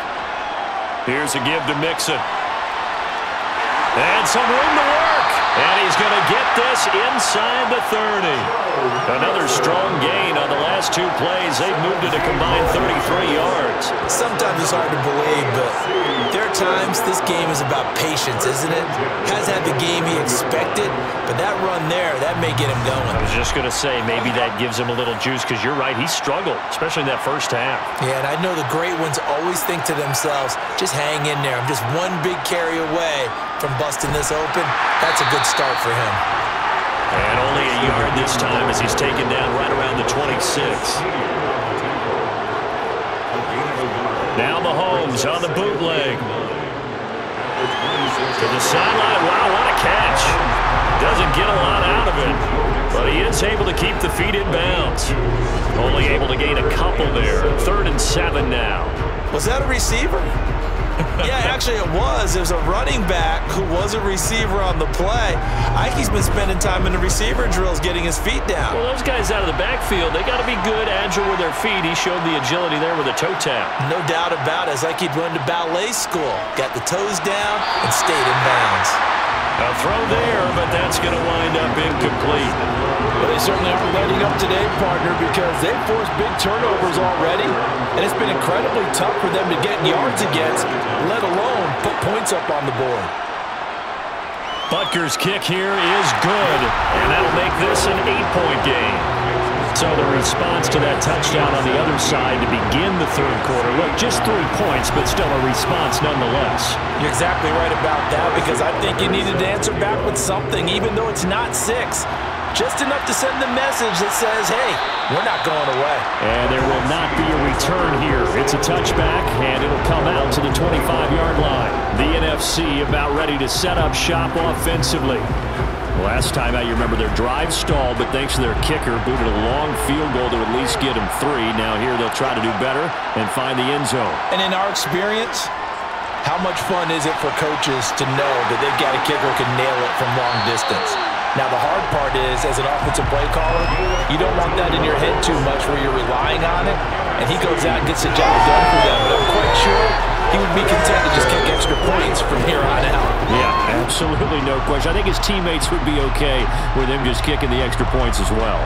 Here's a give to Mixon. And some room to work. And he's going to get this inside the 30. Another strong gain on the last 2 plays. They've moved it a combined 33 yards. Sometimes it's hard to believe, but there are times this game is about patience, isn't it? Has had the game he expected, but that run there, that may get him going. I was just going to say, maybe that gives him a little juice because you're right, he struggled, especially in that 1st half. Yeah, and I know the great ones always think to themselves, just hang in there. I'm just one big carry away from busting this open. That's a good start for him. And only a yard this time as he's taken down right around the 26. Now Mahomes on the bootleg. To the sideline. Wow, what a catch. Doesn't get a lot out of it, but he is able to keep the feet in bounds. Only able to gain a couple there. 3rd and 7 now. Was that a receiver? Yeah, actually it was. It was a running back who was a receiver on the play. Ike's been spending time in the receiver drills getting his feet down. Well, those guys out of the backfield, they got to be good, agile with their feet. He showed the agility there with a toe tap. No doubt about it. It's like he'd run to ballet school. Got the toes down and stayed in bounds. A throw there, but that's going to wind up incomplete. But they certainly aren't letting up today, partner, because they've forced big turnovers already, and it's been incredibly tough for them to get yards against, let alone put points up on the board. Butker's kick here is good, and that'll make this an 8-point game. So the response to that touchdown on the other side to begin the 3rd quarter. Look, just 3 points, but still a response nonetheless. You're exactly right about that, because I think you needed to answer back with something, even though it's not 6. Just enough to send the message that says, hey, we're not going away. And there will not be a return here. It's a touchback, and it'll come out to the 25-yard line. The NFC about ready to set up shop offensively. Last time out, you remember their drive stalled, but thanks to their kicker, booted a long field goal to at least get them 3. Now here they'll try to do better and find the end zone. And in our experience, how much fun is it for coaches to know that they've got a kicker who can nail it from long distance? Now, the hard part is, as an offensive play caller, you don't want that in your head too much where you're relying on it, and he goes out and gets the job done for them. But I'm quite sure he would be content to just kick extra points from here on out. Yeah, absolutely no question. I think his teammates would be okay with him just kicking the extra points as well.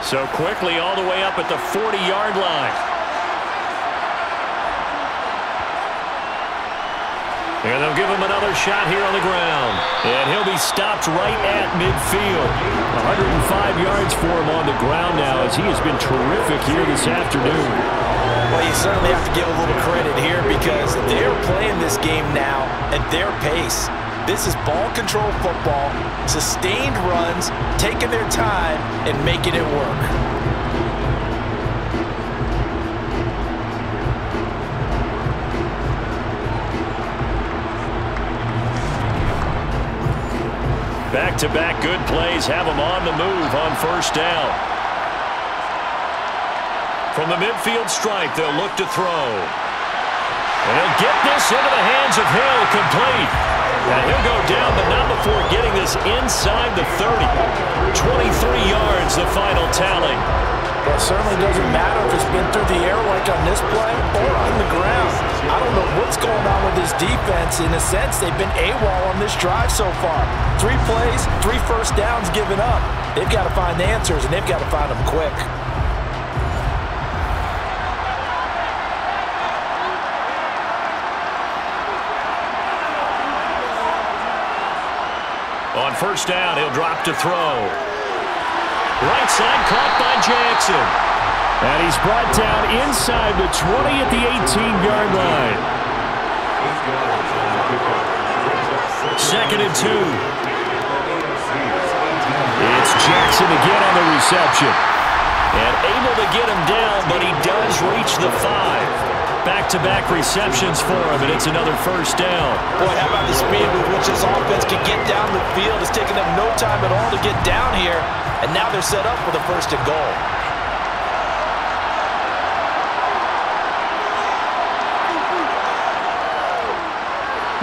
So quickly all the way up at the 40-yard line. And they'll give him another shot here on the ground. And he'll be stopped right at midfield. 105 yards for him on the ground now as he has been terrific here this afternoon. Well, you certainly have to give a little credit here because they're playing this game now at their pace. This is ball control football, sustained runs, taking their time, and making it work. Back-to-back good plays have them on the move on first down. From the midfield stripe, they'll look to throw. And he'll get this into the hands of Hill, complete. And he'll go down, but not before getting this inside the 30. 23 yards, the final tally. Well, it certainly doesn't matter if it's been through the air like on this play or on the ground. I don't know what's going on with this defense. In a sense, they've been AWOL on this drive so far. 3 plays, 3 first downs given up. They've got to find the answers, and they've got to find them quick. On first down, he'll drop to throw. Right side caught by Jackson. And he's brought down inside the 20 at the 18-yard line. 2nd and 2. It's Jackson again on the reception. And able to get him down, but he does reach the 5. Back-to-back receptions for him, and it's another first down. Boy, how about the speed with which this offense can get down the field? It's taken them no time at all to get down here, and now they're set up for the 1st and goal.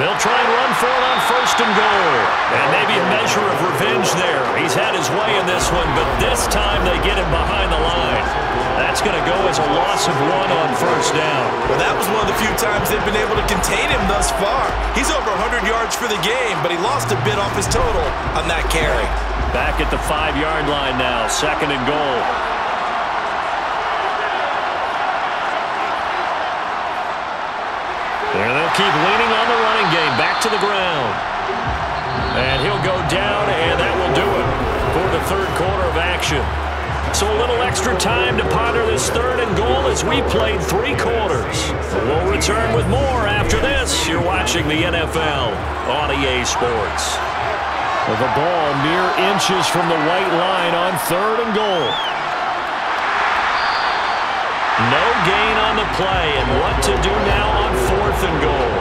They'll try and run for it on 1st and goal. And maybe a measure of revenge there. He's had his way in this one, but this time they get him behind the line. That's going to go as a loss of 1 on 1st down. Well, that was one of the few times they've been able to contain him thus far. He's over 100 yards for the game, but he lost a bit off his total on that carry. Back at the 5-yard line now, 2nd and goal. And they'll keep leaning on the running game. Back to the ground. And he'll go down, and that will do it for the 3rd quarter of action. So a little extra time to ponder this 3rd and goal as we played 3 quarters. We'll return with more after this. You're watching the NFL on EA Sports. Well, the ball mere inches from the white line on 3rd and goal. No gain on the play, and what to do now on 4th and goal.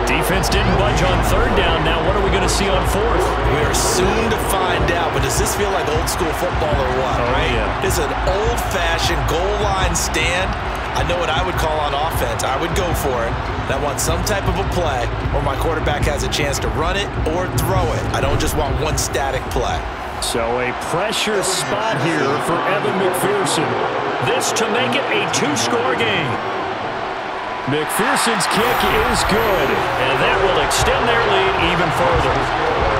Defense didn't budge on 3rd down. Now what are we going to see on 4th? We are soon to find out, but does this feel like old school football or what, right? Yeah. It's an old-fashioned goal line stand. I know what I would call on offense. I would go for it. And I want some type of a play where my quarterback has a chance to run it or throw it. I don't just want one static play. So a pressure spot here for Evan McPherson. This to make it a 2-score game. McPherson's kick is good, and that will extend their lead even further.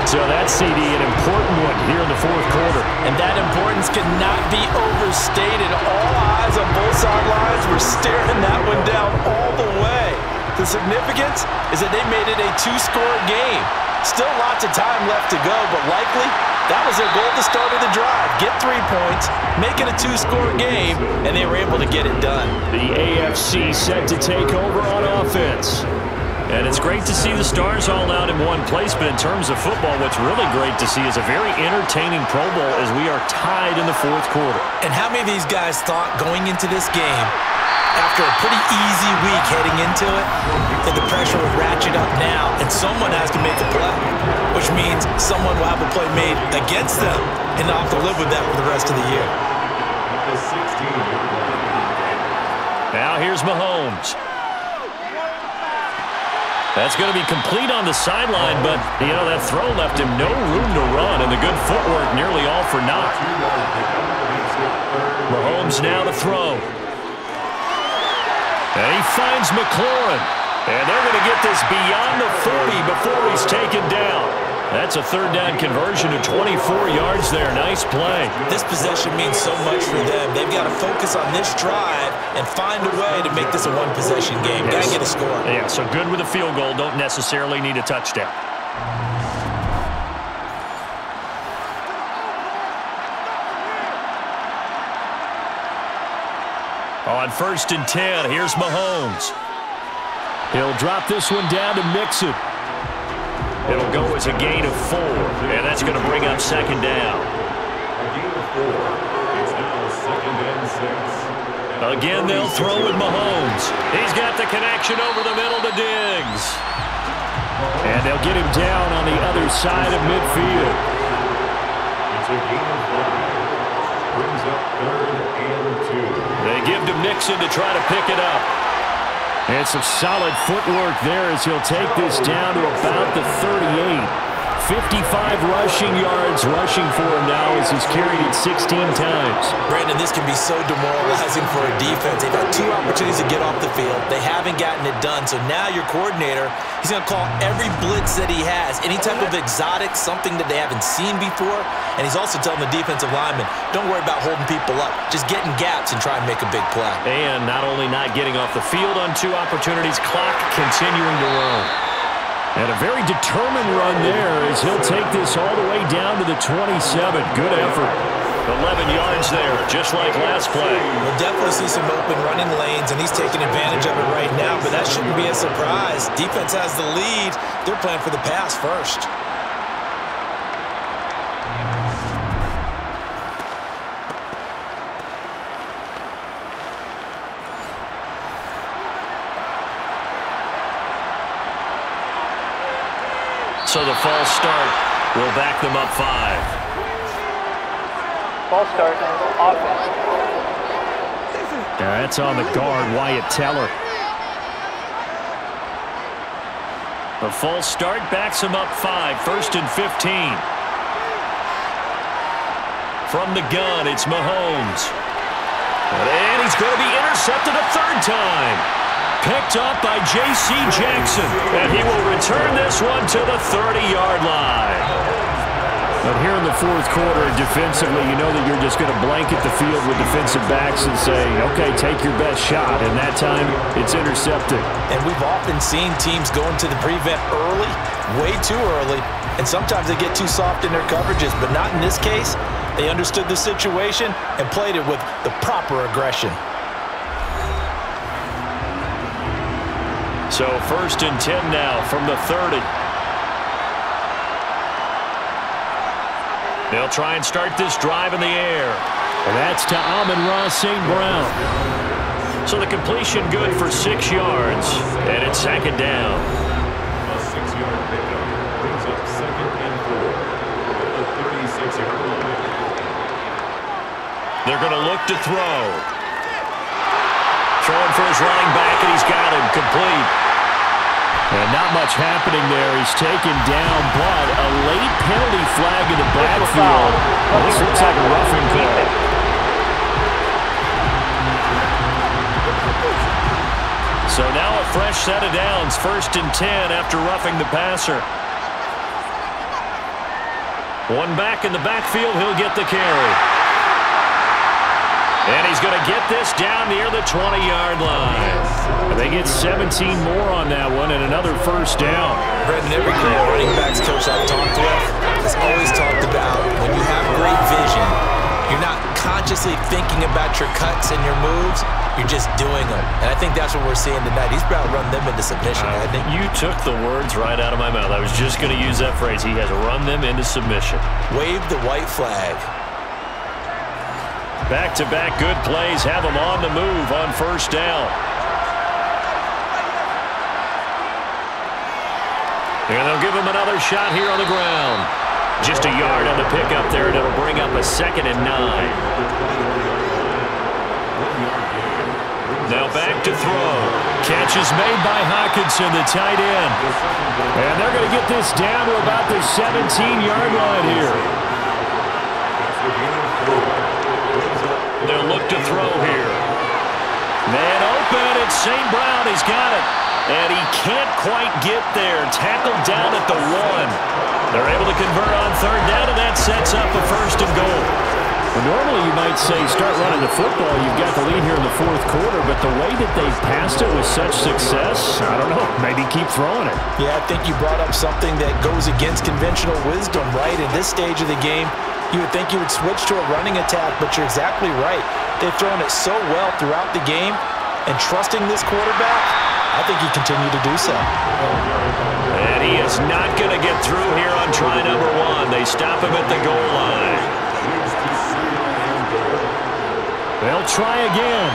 So that CD, an important one here in the 4th quarter. And that importance cannot be overstated. All eyes on both sidelines were staring that one down all the way. The significance is that they made it a 2-score game. Still lots of time left to go, but likely that was their goal at the start of the drive. Get 3 points, make it a 2-score game, and they were able to get it done. The AFC set to take over on offense. And it's great to see the stars all out in one place, but in terms of football, what's really great to see is a very entertaining Pro Bowl as we are tied in the 4th quarter. And how many of these guys thought going into this game, after a pretty easy week heading into it, that the pressure would ratchet up now and someone has to make a play, which means someone will have a play made against them and not have to live with that for the rest of the year. Now here's Mahomes. That's going to be complete on the sideline, but, you know, that throw left him no room to run, and the good footwork nearly all for naught. Mahomes now to throw. And he finds McLaurin. And they're going to get this beyond the 40 before he's taken down. That's a third down conversion to 24 yards there. Nice play. This possession means so much for them. They've got to focus on this drive and find a way to make this a one-possession game. Got to get a score. Yeah, so good with a field goal. Don't necessarily need a touchdown. On 1st and 10, here's Mahomes. He'll drop this one down to Mixon. It'll go as a gain of 4, and that's going to bring up 2nd down. A gain of 4. It's now 2nd and 6. Again, they'll throw with Mahomes. He's got the connection over the middle to Diggs. And they'll get him down on the other side of midfield. It's a gain of 5. Brings up 3rd and 2. They give to Mixon to try to pick it up. And some solid footwork there as he'll take this down to about the 38. 55 rushing yards rushing for him now as he's carried it 16 times. Brandon, this can be so demoralizing for a defense. They've had 2 opportunities to get off the field. They haven't gotten it done. So now your coordinator, he's going to call every blitz that he has, any type of exotic, something that they haven't seen before. And he's also telling the defensive lineman, don't worry about holding people up. Just get in gaps and try and make a big play. And not only not getting off the field on 2 opportunities, clock continuing to run. And a very determined run there as he'll take this all the way down to the 27. Good effort. 11 yards there, just like last play. We'll definitely see some open running lanes, and he's taking advantage of it right now, but that shouldn't be a surprise. Defense has the lead. They're playing for the pass first. So the false start will back them up 5. False start, offense. That's on the guard, Wyatt Teller. The false start backs him up 5, 1st and 15. From the gun, it's Mahomes. And he's going to be intercepted a 3rd time. Picked up by J.C. Jackson. And he will return this one to the 30-yard line. But here in the 4th quarter, defensively, you know that you're just going to blanket the field with defensive backs and say, okay, take your best shot. And that time, it's intercepted. And we've often seen teams go into the prevent early, way too early, and sometimes they get too soft in their coverages. But not in this case. They understood the situation and played it with the proper aggression. So 1st and 10 now from the 30. They'll try and start this drive in the air. And that's to Amon-Ra St. Brown. So the completion good for 6 yards. And it's 2nd down. A 6-yard pickup brings up 2nd and 4 at the 36-yard line. They're going to look to throw. Throwing for his running back, and he's got him complete. And not much happening there. He's taken down, but a late penalty flag in the backfield. This looks like a roughing call. So now a fresh set of downs, 1st and 10 after roughing the passer. One back in the backfield, he'll get the carry. And he's going to get this down near the 20-yard line. And they get 17 more on that one and another 1st down. Brendan, every great running backs coach I've talked with has always talked about when you have great vision, you're not consciously thinking about your cuts and your moves, you're just doing them. And I think that's what we're seeing tonight. He's about to run them into submission, I think. You took the words right out of my mouth. I was just going to use that phrase. He has run them into submission. Wave the white flag. Back-to-back good plays have him on the move on 1st down. And they'll give him another shot here on the ground. Just a yard on the pickup there, and it'll bring up a 2nd and 9. Now back to throw. Catch is made by Hockenson, the tight end. And they're going to get this down to about the 17-yard line here. They'll look to throw here. Man open, it's St. Brown. He's got it. And he can't quite get there. Tackled down at the 1. They're able to convert on third down, and that sets up a first and goal. Well, normally you might say start running the football. You've got the lead here in the fourth quarter, but the way that they've passed it with such success, I don't know, maybe keep throwing it. Yeah, I think you brought up something that goes against conventional wisdom, right? In this stage of the game, you would think you would switch to a running attack, but you're exactly right. They've thrown it so well throughout the game, and trusting this quarterback, I think you continue to do so. And he is not going to get through here on try number 1. They stop him at the goal line. They'll try again.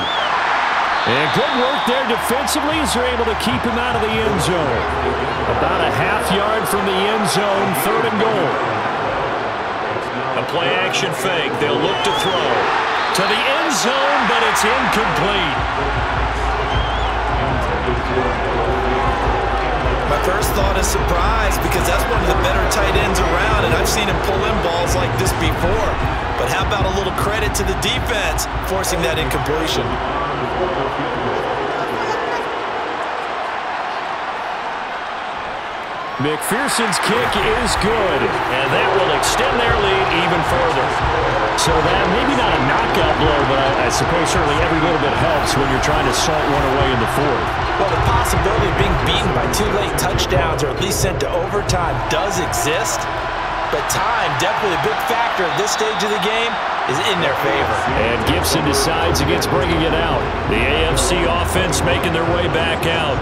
And good work there defensively as they're able to keep him out of the end zone. About a half yard from the end zone, third and goal. A play action fake. They'll look to throw to the end zone, but it's incomplete. My first thought is surprise because that's one of the better tight ends around, and I've seen him pull in balls like this before. But how about a little credit to the defense forcing that incompletion? McPherson's kick is good, and that will extend their lead even further. So that maybe not a knockout blow, but I suppose certainly every little bit helps when you're trying to salt one away in the fourth. Well, the possibility of being beaten by 2 late touchdowns or at least sent to overtime does exist, but time, definitely a big factor at this stage of the game, is in their favor. And Gibson decides against bringing it out. The AFC offense making their way back out.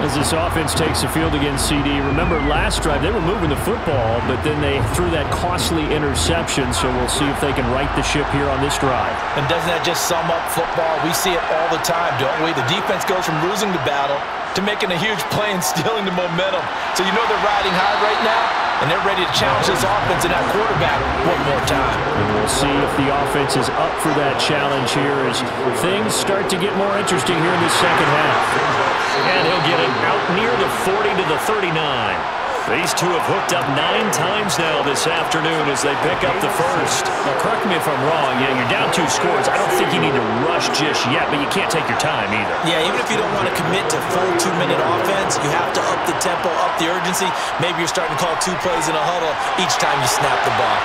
As this offense takes the field against CD, remember last drive they were moving the football, but then they threw that costly interception, so we'll see if they can right the ship here on this drive. And doesn't that just sum up football? We see it all the time, don't we? The defense goes from losing the battle to making a huge play and stealing the momentum. So you know they're riding high right now, and they're ready to challenge this offense and that quarterback one more time. And we'll see if the offense is up for that challenge here as things start to get more interesting here in the second half. And he'll get it out near the 40 to the 39. These two have hooked up 9 times now this afternoon as they pick up the first. Now, correct me if I'm wrong. Yeah, you're down 2 scores. I don't think you need to rush just yet, but you can't take your time either. Yeah, even if you don't want to commit to full 2-minute offense, you have to up the tempo, up the urgency. Maybe you're starting to call 2 plays in a huddle each time you snap the ball.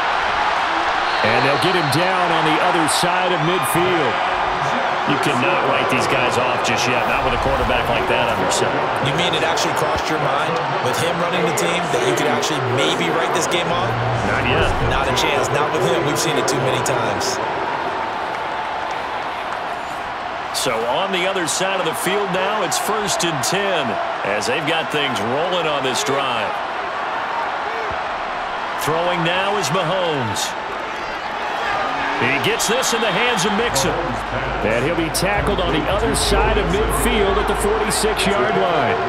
And they'll get him down on the other side of midfield. You cannot write these guys off just yet, not with a quarterback like that under center. You mean it actually crossed your mind with him running the team that you could actually maybe write this game off? Not yet. Not a chance. Not with him. We've seen it too many times. So on the other side of the field now, it's 1st and 10 as they've got things rolling on this drive. Throwing now is Mahomes. He gets this in the hands of Mixon. And he'll be tackled on the other side of midfield at the 46-yard line.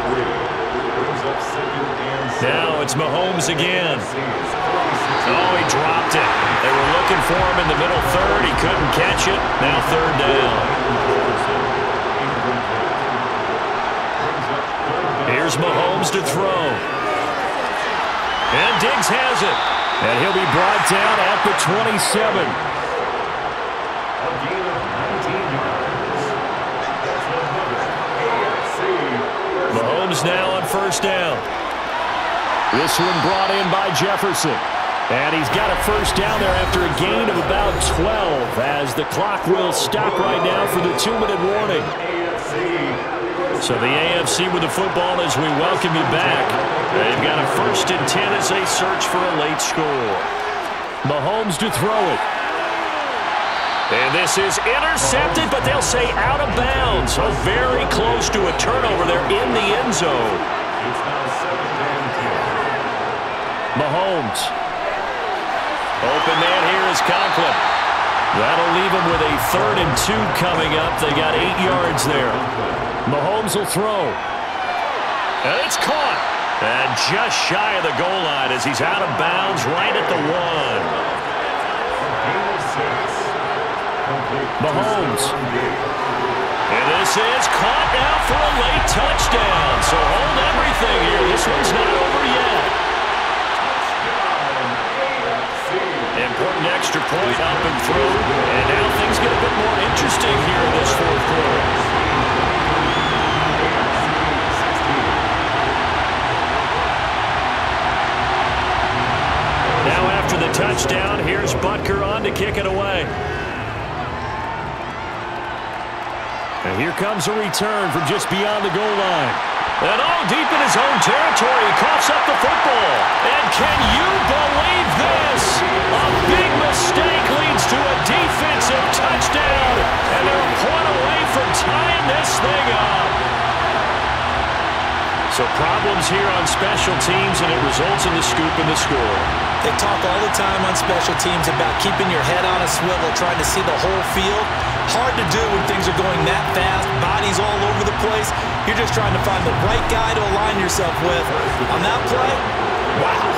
Now it's Mahomes again. Oh, he dropped it. They were looking for him in the middle third. He couldn't catch it. Now 3rd down. Here's Mahomes to throw. And Diggs has it. And he'll be brought down at the 27. Mahomes now on 1st down. This one brought in by Jefferson. And he's got a 1st down there after a gain of about 12 as the clock will stop right now for the 2-minute warning. So the AFC with the football as we welcome you back. They've got a 1st and 10 as they search for a late score. Mahomes to throw it. And this is intercepted, but they'll say out of bounds. So very close to a turnover there in the end zone. Mahomes. Open man here is Conklin. That'll leave him with a 3rd and 2 coming up. They got 8 yards there. Mahomes will throw. And it's caught. And just shy of the goal line as he's out of bounds right at the 1. Mahomes. And this is caught now for a late touchdown. So hold everything here. This one's not over yet. Important extra point up and through. And now things get a bit more interesting here in this 4th quarter. touchdown. Here's Butker on to kick it away. And here comes a return from just beyond the goal line. And all deep in his own territory, he coughs up the football. And can you believe this? A big mistake leads to a defensive touchdown. And they're a point away from tying this thing up. So problems here on special teams, and it results in the scoop and the score. They talk all the time on special teams about keeping your head on a swivel, trying to see the whole field. Hard to do when things are going that fast, bodies all over the place. You're just trying to find the right guy to align yourself with. On that play, wow.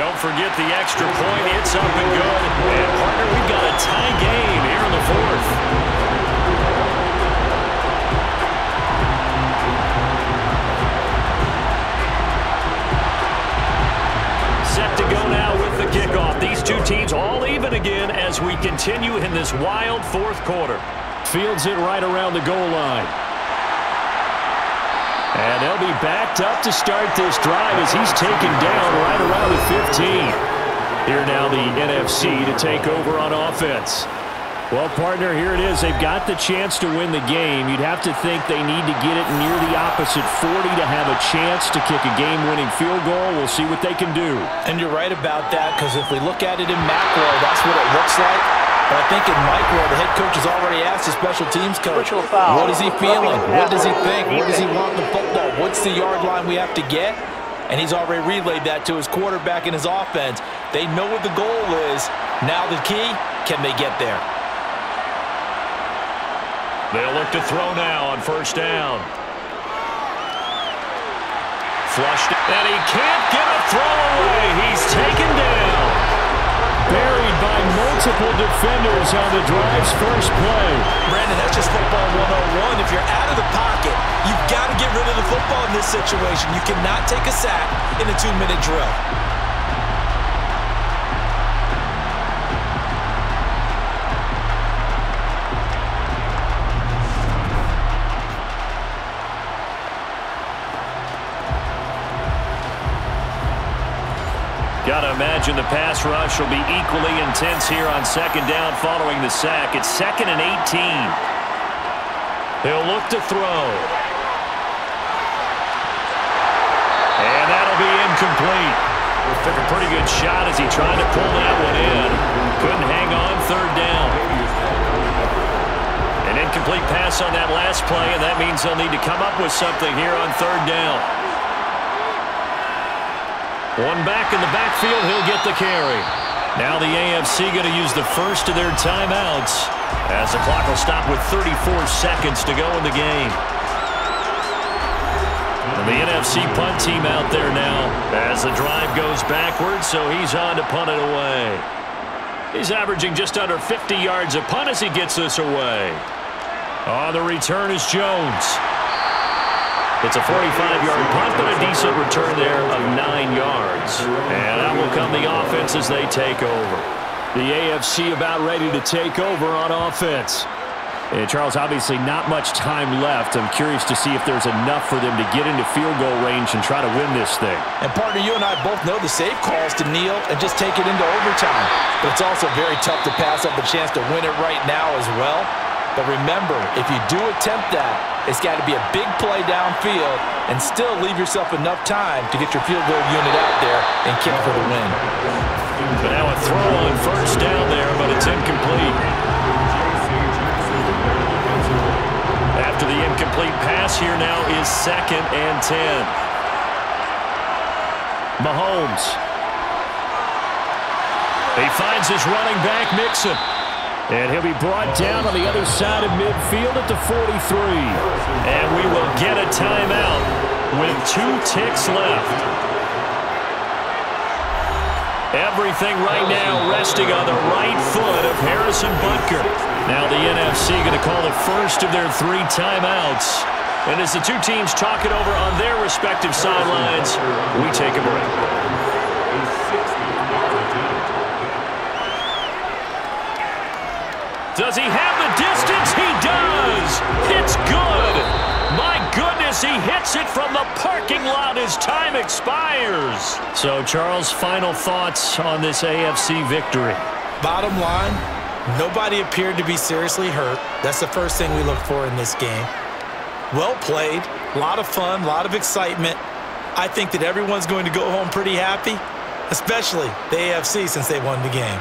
Don't forget the extra point. It's up and good. And, partner, we've got a tie game here in the fourth. Set to go now with the kickoff. These two teams all even again as we continue in this wild fourth quarter. Fields it right around the goal line. And they'll be backed up to start this drive as he's taken down right around the 15. Here now the NFC to take over on offense. Well, partner, here it is. They've got the chance to win the game. You'd have to think they need to get it near the opposite 40 to have a chance to kick a game-winning field goal. We'll see what they can do. And you're right about that, because if we look at it in macro, that's what it looks like. But I think in micro, the head coach has already asked the special teams coach, what is he feeling? What does he think? What does he want in the football? What's the yard line we have to get? And he's already relayed that to his quarterback and his offense. They know what the goal is. Now the key, can they get there? They'll look to throw now on first down. Flushed, and he can't get a throw away. He's taken down. Buried by multiple defenders on the drive's first play. Brandon, that's just football 101. If you're out of the pocket, you've got to get rid of the football in this situation. You cannot take a sack in a 2-minute drill. Got to imagine the pass rush will be equally intense here on second down following the sack. It's 2nd and 18. He'll look to throw. And that'll be incomplete. Took a pretty good shot as he tried to pull that one in. Couldn't hang on third down. An incomplete pass on that last play, and that means they'll need to come up with something here on third down. One back in the backfield, he'll get the carry. Now the AFC going to use the first of their timeouts as the clock will stop with 34 seconds to go in the game. And the NFC punt team out there now as the drive goes backwards, so he's on to punt it away. He's averaging just under 50 yards a punt as he gets this away. On the return is Jones. It's a 45-yard punt, but a decent return there of 9 yards. And out will come the offense as they take over. The AFC about ready to take over on offense. And Charles, obviously not much time left. I'm curious to see if there's enough for them to get into field goal range and try to win this thing. And partner, you and I both know the safe calls to kneel and just take it into overtime. But it's also very tough to pass up a chance to win it right now as well. But remember, if you do attempt that, it's got to be a big play downfield and still leave yourself enough time to get your field goal unit out there and kick for the win. But now a throw on first down there, but it's incomplete. After the incomplete pass, here now is 2nd and 10. Mahomes. He finds his running back, Mixon. And he'll be brought down on the other side of midfield at the 43. And we will get a timeout with 2 ticks left. Everything right now resting on the right foot of Harrison Butker. Now the NFC going to call the first of their 3 timeouts. And as the two teams talk it over on their respective sidelines, we take a break. Does he have the distance? He does! It's good! My goodness, as he hits it from the parking lot as time expires. So, Charles, final thoughts on this AFC victory? Bottom line, nobody appeared to be seriously hurt. That's the first thing we look for in this game. Well played, a lot of fun, a lot of excitement. I think that everyone's going to go home pretty happy, especially the AFC since they won the game.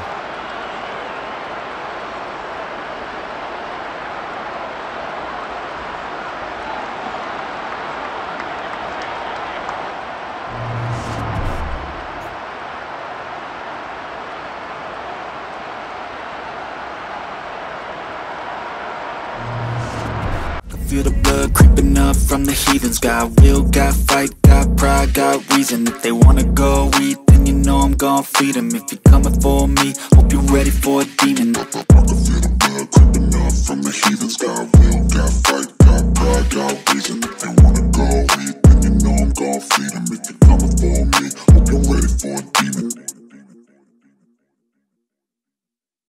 Feel the blood creeping up from the heathens. Got will, got fight, got pride, got reason. If they wanna go eat, then you know I'm gon' feed them. If you're coming for me, hope you're ready for a demon. I can feel the blood creeping up from the heathens. Got will, got fight, got pride, got